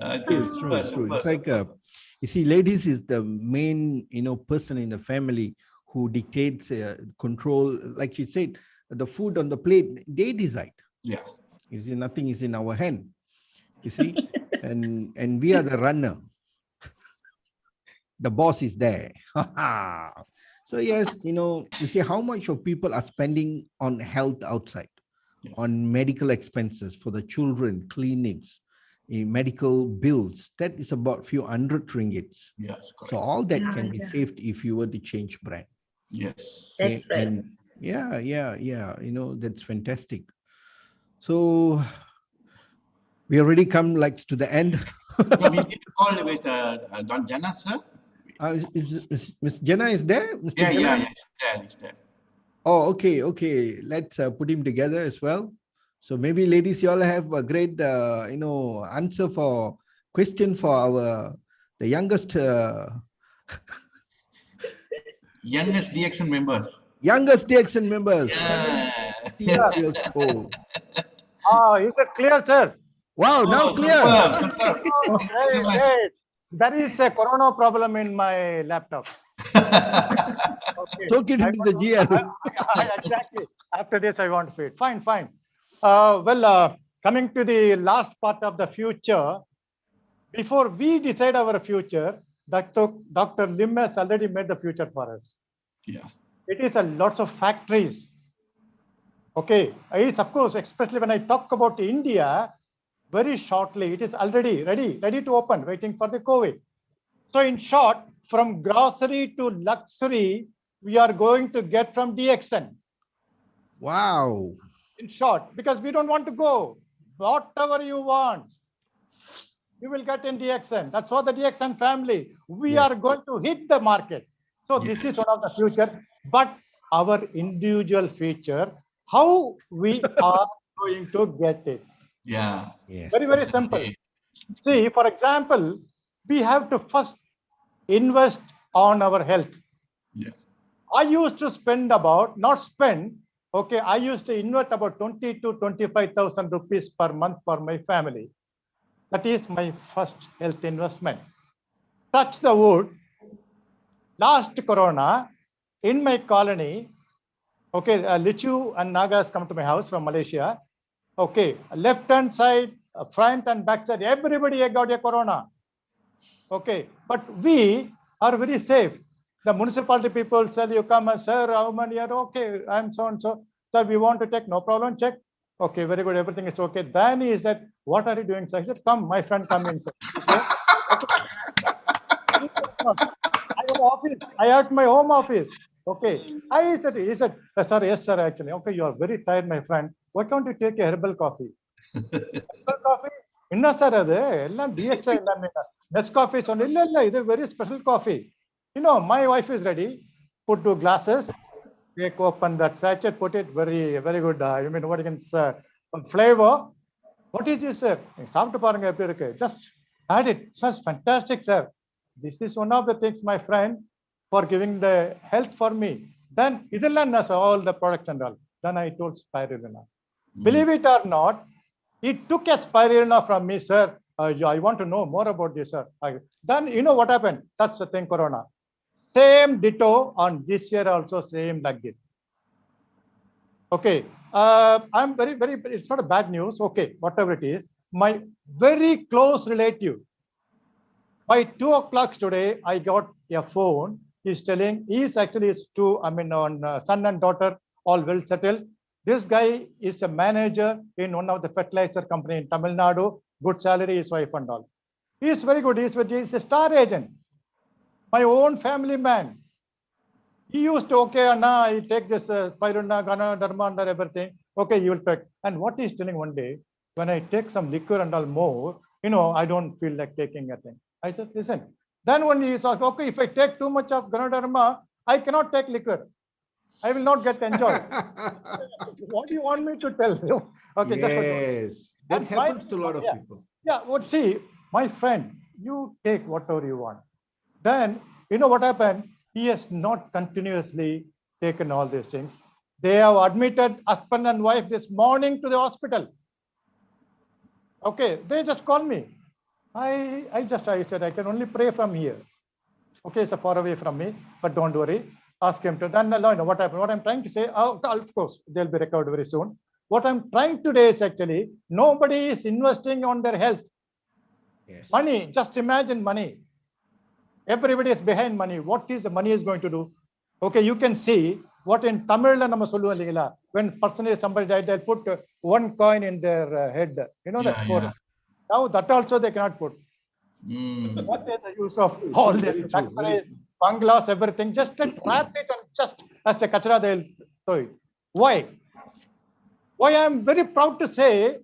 Okay, It's true. super, It's true. super, It's like, super. you see, ladies is the main, person in the family who dictates, control. Like you said, the food on the plate, they decide. Yeah. You see, nothing is in our hand. You see, and we are the runner. The boss is there. So yes, you see how much of people are spending on health outside, on medical expenses for the children, clinics, medical bills. That is about few hundred ringgits. Yes, correct. So all that Yeah, can be yeah. saved if you were to change brand. Yes. That's Okay, right. and yeah. That's fantastic. So we already come like to the end. No, we need to call with Don Jana, sir. Is Miss Jenna is there? Mr. Yeah, Jenna? yeah, yeah. It's there. Oh, okay. Let's put him together as well. So maybe ladies, you all have a great, answer for question for the youngest, Youngest DXN members. youngest DXN members. Yeah. 17 years old. Is it clear, sir? Wow, now Oh, clear. superb. Oh, great. There is a corona problem in my laptop. Okay. Soak it I into the want to- GL. Exactly. After this, I want to feed. Fine, fine. Coming to the last part of the future, before we decide our future, Dr. Lim has already made the future for us. Yeah. It is a lots of factories. Okay, it's of course, especially when I talk about India, very shortly, it is already ready to open, waiting for the COVID. So in short, from grocery to luxury, we are going to get from DXN. Wow. In short, because we don't want to go. Whatever you want, you will get in DXN. That's what the DXN family. We Yes. are going to hit the market. So this is one of the future, but our individual feature, how we are going to get it. Yeah. Yes. Very, very simple. See, for example, we have to first invest on our health. Yeah. I used to spend about, not spend, okay, I used to invest about 20 to 25,000 rupees per month for my family. That is my first health investment. Touch the wood. Last Corona, in my colony, okay, Lichu and Nagas come to my house from Malaysia. Okay, left hand side, front and back side, everybody got a Corona. Okay, but we are very safe. The municipality people say, you come and sir, how many are okay? I'm so and so. Sir, we want to take, no problem, check. Okay, very good, everything is okay. Then he said, what are you doing? So I said, come, my friend, come in. Sir. I have office. I have my home office. Okay. He said, sir, yes, sir, actually. Okay, you are very tired, my friend. Why can't you take a herbal coffee? Herbal coffee? Inna sir, DXA, Nescafe, it's a very special coffee. You know, my wife is ready. Put 2 glasses, take open that sachet, put it very, very good. You mean what you can say? Flavor. What is this, sir? Just add it. Such fantastic, sir. This is one of the things, my friend, for giving the health for me. Then, all the products and all. Then I told Spirulina. Believe it or not, he took a Spirulina from me, sir. I want to know more about this, sir. Then, you know what happened? That's the thing, Corona. Same ditto on this year also, same like it. Okay. I'm very, it's not a bad news. Okay, whatever it is. My very close relative, by 2 o'clock today, I got a phone. He's telling he's actually his son and daughter, all well settled. This guy is a manager in one of the fertilizer company in Tamil Nadu. Good salary, his wife and all. He's very good. He's a star agent. My own family man. He used to, okay, Anna, I take this Spirulina, Ganoderma and everything. Okay, you will take. And what he's telling one day, when I take some liquor and all more, you know, I don't feel like taking a thing. I said, listen. Then when he said, okay, if I take too much of Ganoderma, I cannot take liquor. I will not get enjoyed. What do you want me to tell you? Okay, yes, that happens to a lot of people. Yeah, what see, my friend, you take whatever you want. Then, you know what happened? He has not continuously taken all these things. They have admitted husband and wife this morning to the hospital. Okay, they just called me. I said, I can only pray from here. Okay, it's far away from me, but don't worry. Ask him to, then know what happened. What I'm trying to say, of course, they'll be recovered very soon. What I'm trying to say is actually, nobody is investing on their health. Yes. Money, just imagine money. Everybody is behind money. What is the money is going to do? Okay, you can see what in Tamil when personally somebody died, they'll put 1 coin in their head. You know that? Yeah. Now that also they cannot put. What is the use of all this? Bungalows, everything, just wrap it and just as the kachara they'll throw it. Why? Why I'm very proud to say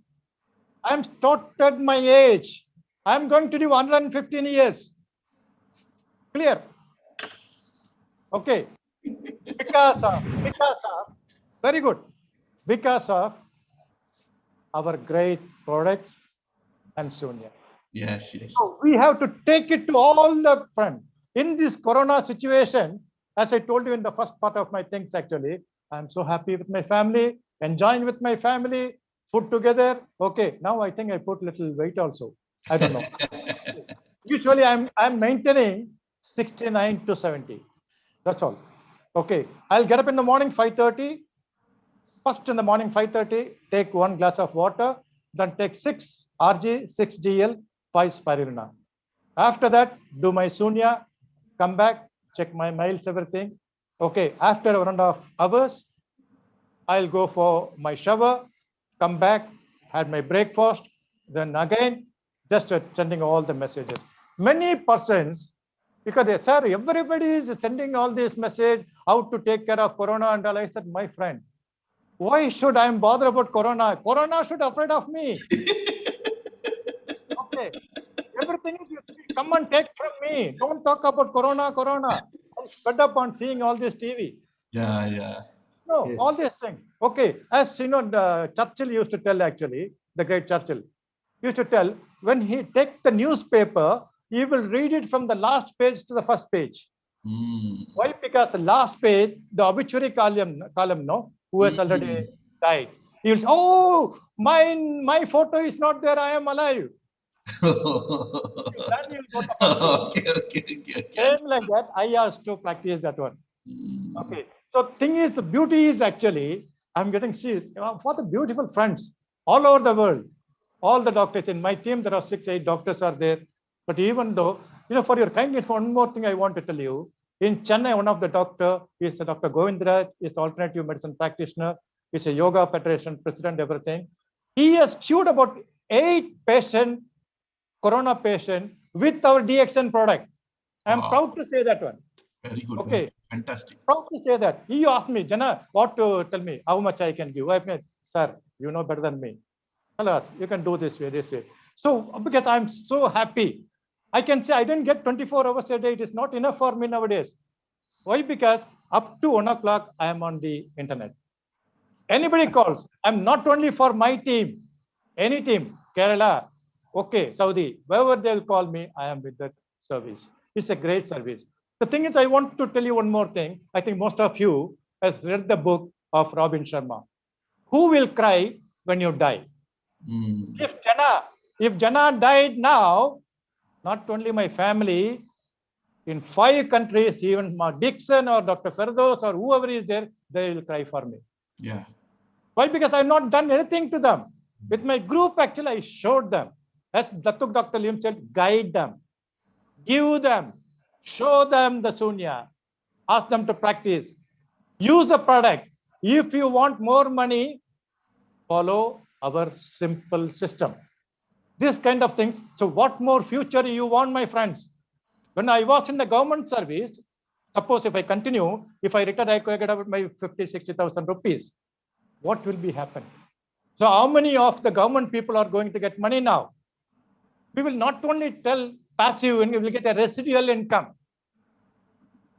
I'm started my age. I'm going to live 115 years. Clear? Okay. Because of, very good. Because of our great products and Sunya. Yes, yes. So we have to take it to all the front. In this Corona situation, as I told you in the first part of my things, actually, I'm so happy with my family, enjoying with my family, food together. Okay, now I think I put little weight also. I don't know. Usually I'm maintaining 69 to 70. That's all. Okay, I'll get up in the morning 5:30. First in the morning 5:30, take 1 glass of water, then take 6 RG, 6 GL, 5 spirulina. After that, do my sunya, come back, check my mails, everything. Okay, after 1.5 hours, I'll go for my shower, come back, had my breakfast, then again, just sending all the messages. Many persons, because they, sir, everybody is sending all this message, how to take care of corona and all. I said, my friend, why should I bother about corona? Corona should afraid of me. Okay, everything is come and take from me. Don't talk about corona. I'm fed up on seeing all this TV. Yeah. No, Yes. all these things. Okay, as you know, Churchill used to tell, actually, the great Churchill used to tell, when he take the newspaper, he will read it from the last page to the first page. Why? Because the last page, the obituary column, no, who has already died. He will say, oh, my photo is not there, I am alive. Then he will go to first page. Okay. Same like that, I have to practice that one. Okay, so thing is, the beauty is actually, I'm getting serious for the beautiful friends all over the world. All the doctors in my team, there are 6-8 doctors are there. But even though, for your kindness, one more thing I want to tell you. In Chennai, one of the doctor is Dr. Govindraj, is alternative medicine practitioner, is a yoga federation president, everything. He has cured about 8 corona patient with our DXN product. I'm proud to say that one. Very good. Okay. Fantastic. Proud to say that. He asked me, Jana, what to tell me, how much I can give. I said, sir, you know better than me. Tell us, you can do this way. So, because I'm so happy, I can say I didn't get 24 hours a day. It is not enough for me nowadays. Why? Because up to 1 o'clock, I am on the internet. Anybody calls, I'm not only for my team, any team, Kerala, okay, Saudi, wherever they'll call me, I am with that service. It's a great service. The thing is, I want to tell you one more thing. I think most of you has read the book of Robin Sharma. Who will cry when you die? If Jana died now, not only my family, in 5 countries, even Dixon or Dr. Ferdos or whoever is there, they will cry for me. Yeah. Why? Because I've not done anything to them. With my group, actually, I showed them. As Dr. Lim said, guide them, give them, show them the sunya, ask them to practice, use the product. If you want more money, follow our simple system. This kind of things. So what more future you want, my friends? When I was in the government service, suppose if I continue, if I retire, I could get about my 50,000-60,000 rupees. What will be happen? So how many of the government people are going to get money now? We will not only tell passive, and we will get a residual income.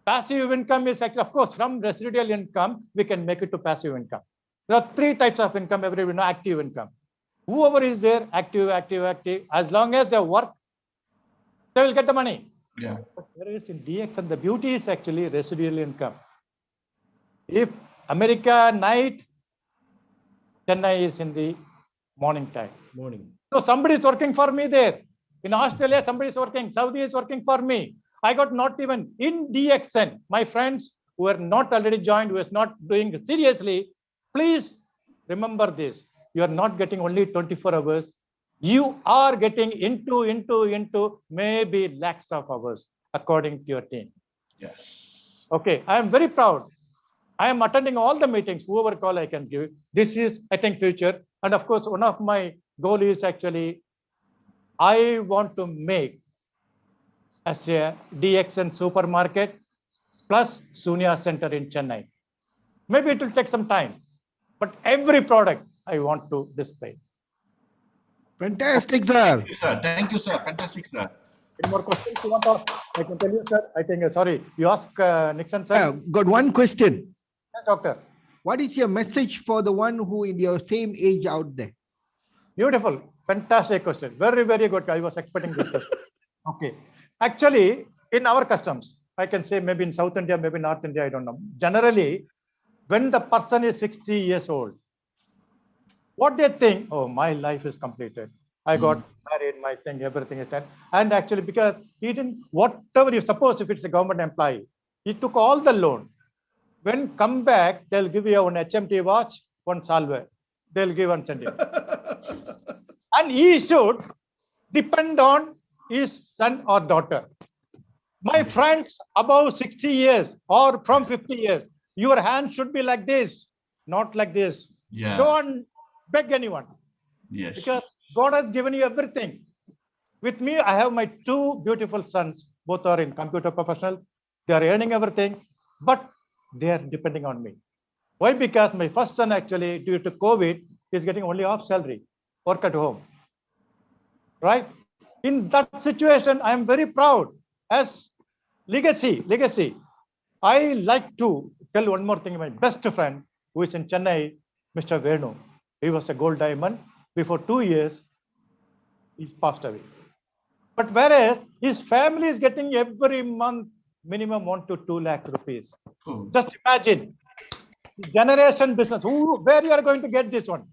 Passive income is actually, of course, from residual income, we can make it to passive income. There are 3 types of income, everybody know, active income. Whoever is there, active, as long as they work, they will get the money. Yeah. But whereas in DXN, the beauty is actually residual income. If America night, Chennai is in the morning time. So somebody is working for me there. In Australia, somebody is working. Saudi is working for me. I got not even in DXN. My friends who are not already joined, who is not doing seriously, please remember this. You are not getting only 24 hours. You are getting into maybe lakhs of hours according to your team. Yes. Okay, I am very proud. I am attending all the meetings, whoever call I can give. This is, I think, future. And of course, one of my goal is actually, I want to make as a DXN supermarket plus Sunya Center in Chennai. Maybe it will take some time, but every product I want to display. Fantastic, sir. Thank you, sir. Fantastic, sir. Any more questions you want to ask? I can tell you, sir. I think, sorry, you ask Nixon, sir. Got one question. Yes, doctor. What is your message for the one who in your same age out there? Beautiful. Fantastic question. Very, very good. I was expecting this question. Okay. Actually, in our customs, I can say maybe in South India, maybe North India, I don't know. Generally, when the person is 60 years old, what they think, oh, my life is completed. I got married, my thing, everything is done. And actually, because he didn't, whatever you suppose, if it's a government employee, he took all the loan. When come back, they'll give you one HMT watch, one salve. They'll give and send it. And he should depend on his son or daughter. My friends above 60 years or from 50 years, your hand should be like this, not like this. Yeah. Don't beg anyone. Yes. Because God has given you everything. With me, I have my two beautiful sons. Both are in computer professional. They are earning everything, but they are depending on me. Why? Because my first son actually, due to COVID, is getting only half salary, work at home. Right? In that situation, I am very proud. As legacy, I like to tell one more thing. My best friend, who is in Chennai, Mr. Venu, he was a gold diamond. Before 2 years, he passed away. But whereas his family is getting every month minimum 1 to 2 lakh rupees. Just imagine, generation business. Where you are going to get this one?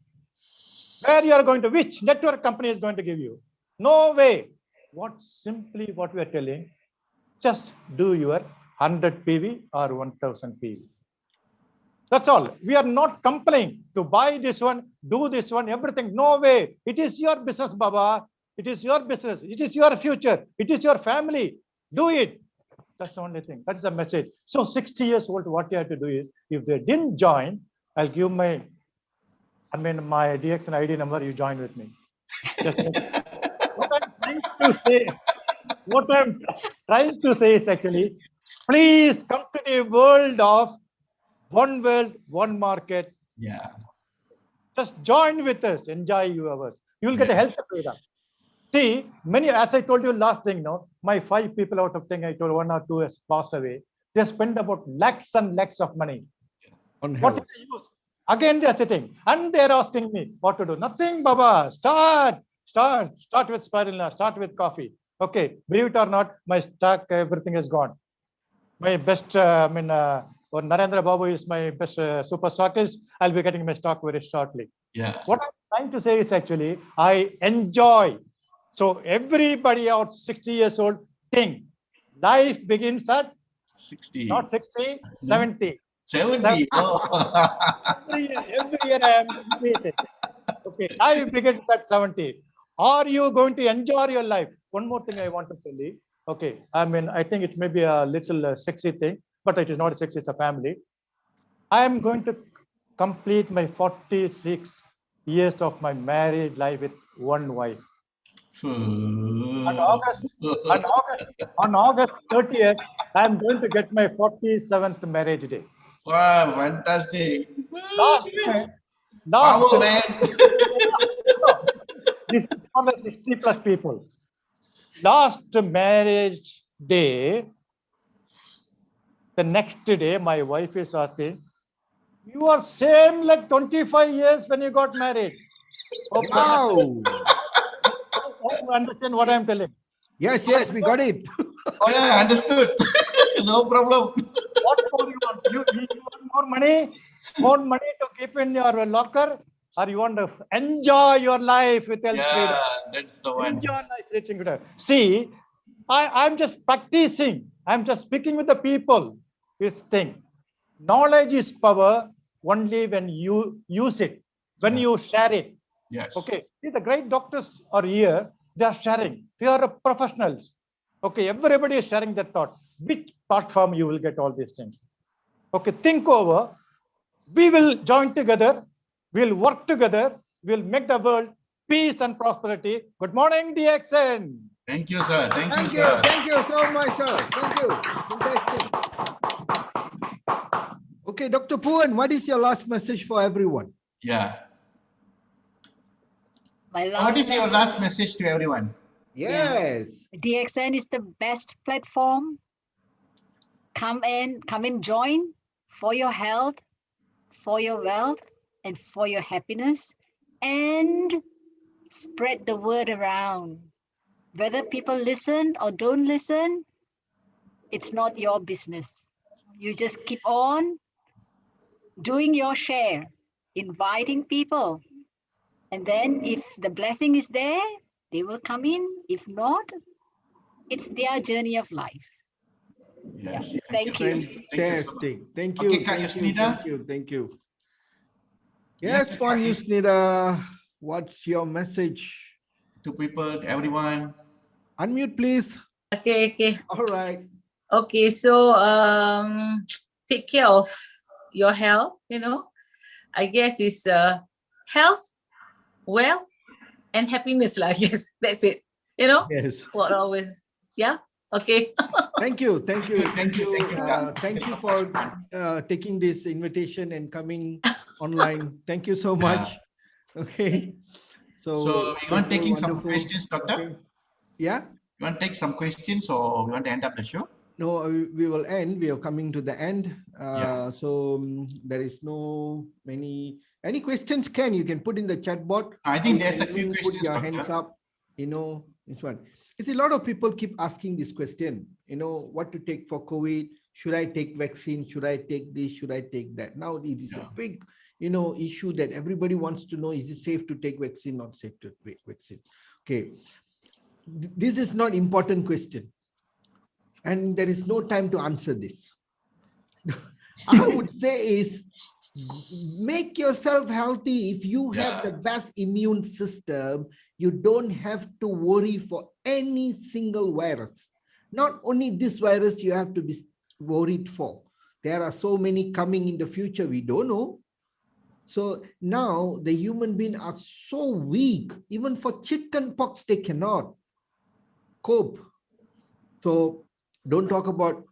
Where you are going to? Which network company is going to give you? No way. Simply what we are telling, just do your 100 PV or 1000 PV. That's all. We are not complaining to buy this one, do this one, everything. No way. It is your business, Baba. It is your business. It is your future. It is your family. Do it. That's the only thing. That's the message. So 60 years old, what you have to do is, if they didn't join, I'll give my DXN ID number. You join with me. What I'm trying to say is actually, please come to the world of one world, one market. Yeah. Just join with us. Enjoy yours. You will get a health freedom. See, as I told you last thing, my 5 people out of 10, I told 1 or 2 has passed away. They spend about lakhs and lakhs of money. On what health. did they use? Again, they are sitting and they are asking me what to do. Nothing, Baba. Start with spirulina. Start with coffee. Okay, believe it or not, my stock, everything is gone. My best, Narendra Babu is my best super stockist. I'll be getting my stock very shortly. Yeah. What I'm trying to say is actually, I enjoy. So everybody out 60 years old, think life begins at 60. Not 60, 70. 70. Oh. Every year I am increasing. Okay, life begins at 70. Are you going to enjoy your life? One more thing I want to tell you. Okay, I think it may be a little sexy thing, but it is not sexy, it's a family. I am going to complete my 46 years of my married life with one wife. On August 30th, I am going to get my 47th marriage day. Wow, fantastic. This is for the 60 plus people. Last marriage day, the next day, my wife is asking, you are same like 25 years when you got married. Okay. Wow. You understand what I'm telling? Yes, we got it. Oh yeah, understood. No problem. What more you want? You want more money? More money to keep in your locker? Or you want to enjoy your life with health freedom? That's the one. Enjoy life reaching good. See, I'm just practicing. I'm just speaking with the people. This thing. Knowledge is power only when you use it, when you share it. Yes. Okay. See, the great doctors are here. They are sharing. They are professionals. Okay. Everybody is sharing their thought. Which platform you will get all these things? Okay. Think over. We will join together. We'll work together. We'll make the world peace and prosperity. Good morning, DXN. Thank you, sir. Thank you, sir. Thank you so much, sir. Thank you. Fantastic. Okay, Dr. Puan, what is your last message for everyone? Yeah. What is your last message to everyone? Yes. DXN is the best platform. Come and join for your health, for your wealth, and for your happiness, and spread the word around. Whether people listen or don't listen, it's not your business. You just keep on doing your share, inviting people. And then if the blessing is there, they will come in. If not, it's their journey of life. Yes. Thank you. Fantastic. Thank you. Okay, Kak Thank you. Yusnida. Thank you. Thank you. Yes, Yes, Puan Kak Yusnida, what's your message? To people, to everyone. Unmute, please. Okay. All right. Okay, so take care of your health, I guess it's health, wealth, and happiness, I guess. That's it. Yes. What always, yeah. Okay. Thank you. Thank you. Thank you, Kak. Thank you for taking this invitation and coming online. Thank you so much. Okay. So you want taking some wonderful. questions, Doctor? Okay. Yeah. You want to take some questions or we want to end up the show? No, we will end. We are coming to the end. Yeah. So there is no any questions. You can put in the chat box. I think You there's a can few even questions, Put your Doctor. hands up. This one. It's a lot of people keep asking this question. What to take for COVID? Should I take vaccine? Should I take this? Should I take that? Now it is a big, issue that everybody wants to know. Is it safe to take vaccine? Not safe to take vaccine? Okay. This is not important question. And there is no time to answer this. I would say is make yourself healthy. If you have the best immune system, you don't have to worry for any single virus. Not only this virus you have to be worried for. There are so many coming in the future, we don't know. So now the human beings are so weak, even for chicken pox, they cannot cope. So don't talk about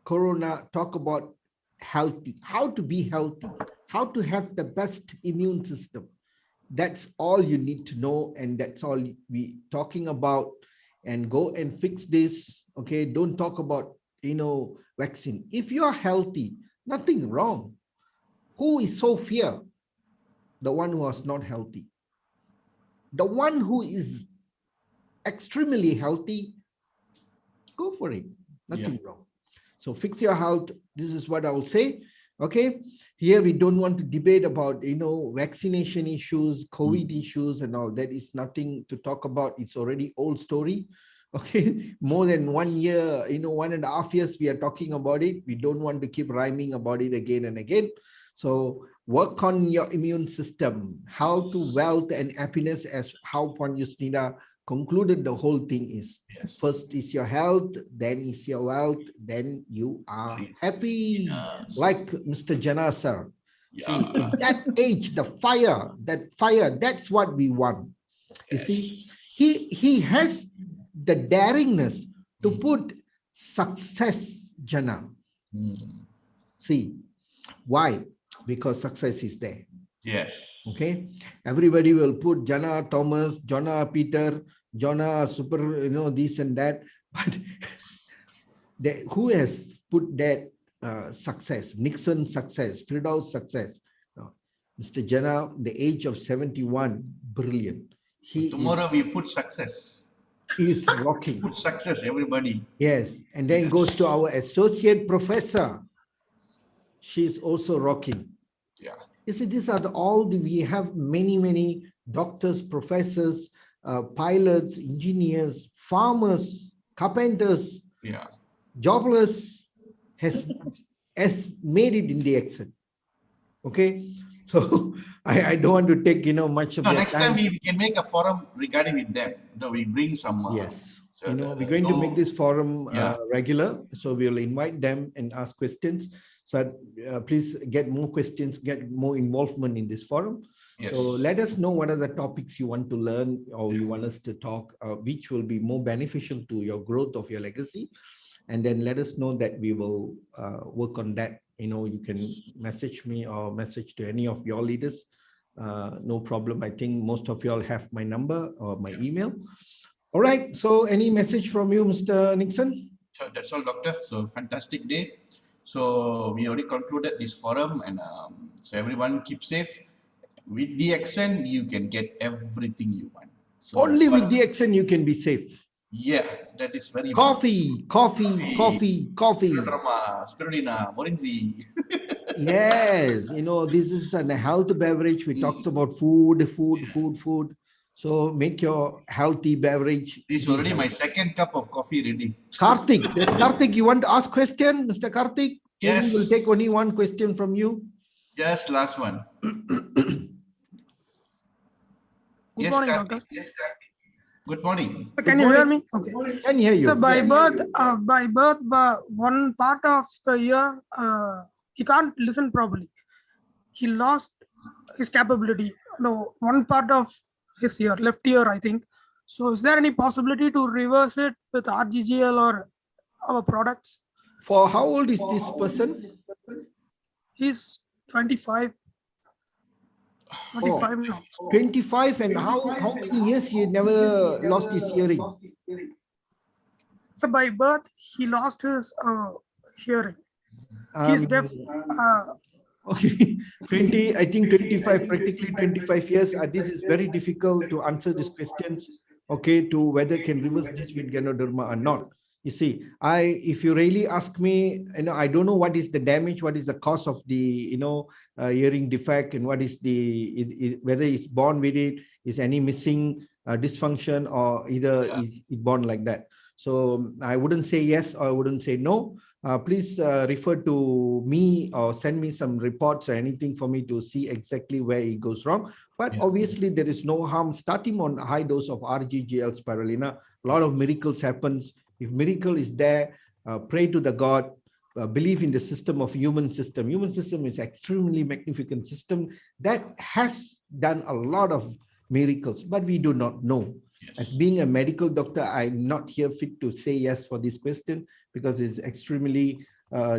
corona, talk about healthy, how to be healthy, how to have the best immune system. That's all you need to know. And that's all we talking about. And go and fix this. Okay. Don't talk about, vaccine. If you are healthy, nothing wrong. Who is so fear? The one who is not healthy. The one who is extremely healthy, go for it. Nothing wrong. So fix your health. This is what I will say. Okay. Here we don't want to debate about, vaccination issues, COVID issues and all. That is nothing to talk about. It's already old story. Okay. More than 1 year, 1.5 years, we are talking about it. We don't want to keep rhyming about it again and again. So work on your immune system, how to wealth and happiness, as how Puan Yusnida concluded the whole thing is. First is your health, then is your wealth, then you are happy. Like Mr. Jana sir. See, in that age, the fire, that's what we want. You see, he has the daringness to put success, Jana. See, why? Because success is there. Yes. Okay. Everybody will put Jana Thomas, Jana Peter, Jana Super, this and that. But who has put that success? Nixon success, Firdaus success. No. Mr. Jana, the age of 71, brilliant. Tomorrow we put success. He is rocking. Put success, everybody. Yes. And then goes to our associate professor. She's also rocking. Yeah. You see, these are we have many doctors, professors, pilots, engineers, farmers, carpenters, jobless has made it in the accent. Okay. So I don't want to take, much of your next time we can make a forum regarding with them. So we bring some. Yes. We're going to make this forum regular. So we'll invite them and ask questions. So please get more questions, get more involvement in this forum. Yes. So let us know what are the topics you want to learn or you want us to talk, which will be more beneficial to your growth of your legacy. And then let us know that we will work on that. You can message me or message to any of your leaders. No problem. I think most of you all have my number or my email. All right. So any message from you, Mr. Nixon? So that's all, Doctor. So fantastic day. So we already concluded this forum, and so everyone keep safe. With DXN, you can get everything you want. So only with DXN you can be safe. Yeah, that is very coffee. Spirulina, Morinzi. Yes, this is a health beverage. We talked about food. So make your healthy beverage. This is already my second cup of coffee ready. Karthik, there's Karthik. You want to ask question, Mr. Karthik? Yes. Maybe we'll take only one question from you. Just last one. Good Yes, morning, Karthik. doctor. Yes, Karthik. Good morning. Can you hear me? Okay. Can hear you. So by Yeah. birth, one part of the year, he can't listen properly. He lost his capability. The one part of his ear, left ear, I think. So is there any possibility to reverse it with RGGL or our products? For how old is this person? He's 25. 25 now. 25, and how many years he never lost his hearing? So by birth, he lost his hearing. He's deaf. Okay, 20, I think 25, practically 25 years. This is very difficult to answer this question, okay, to whether can reverse this with Ganoderma or not. You see, if you really ask me, I don't know what is the damage, what is the cause of the, hearing defect, and what is the, whether it's born with it, is any missing dysfunction, or either is it born like that. So I wouldn't say yes, or I wouldn't say no. Please refer to me or send me some reports or anything for me to see exactly where it goes wrong. But obviously there is no harm starting on a high dose of RGGL spirulina. A lot of miracles happens. If miracle is there, pray to the God, believe in the system of human system. Human system is extremely magnificent system that has done a lot of miracles, but we do not know. As being a medical doctor, I'm not here fit to say yes for this question, because it's extremely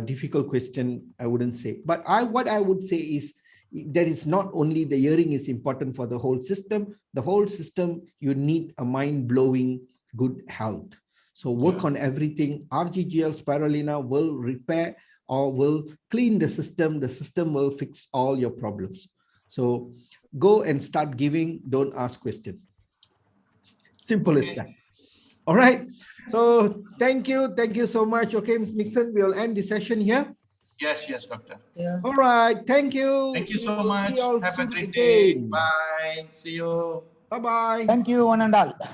difficult question, I wouldn't say. But what I would say is that it's not only the hearing is important for the whole system. The whole system, you need a mind-blowing good health. So work on everything. RGGL spirulina will repair or will clean the system. The system will fix all your problems. So go and start giving, don't ask questions. Simple as that. All right. So thank you. Thank you so much. Okay, Ms. Nixon, we'll end the session here. Yes, doctor. Yeah. All right. Thank you. Thank you so We'll much. see you all Have a soon great day. again. Bye. See you. Bye-bye. Thank you, one and all.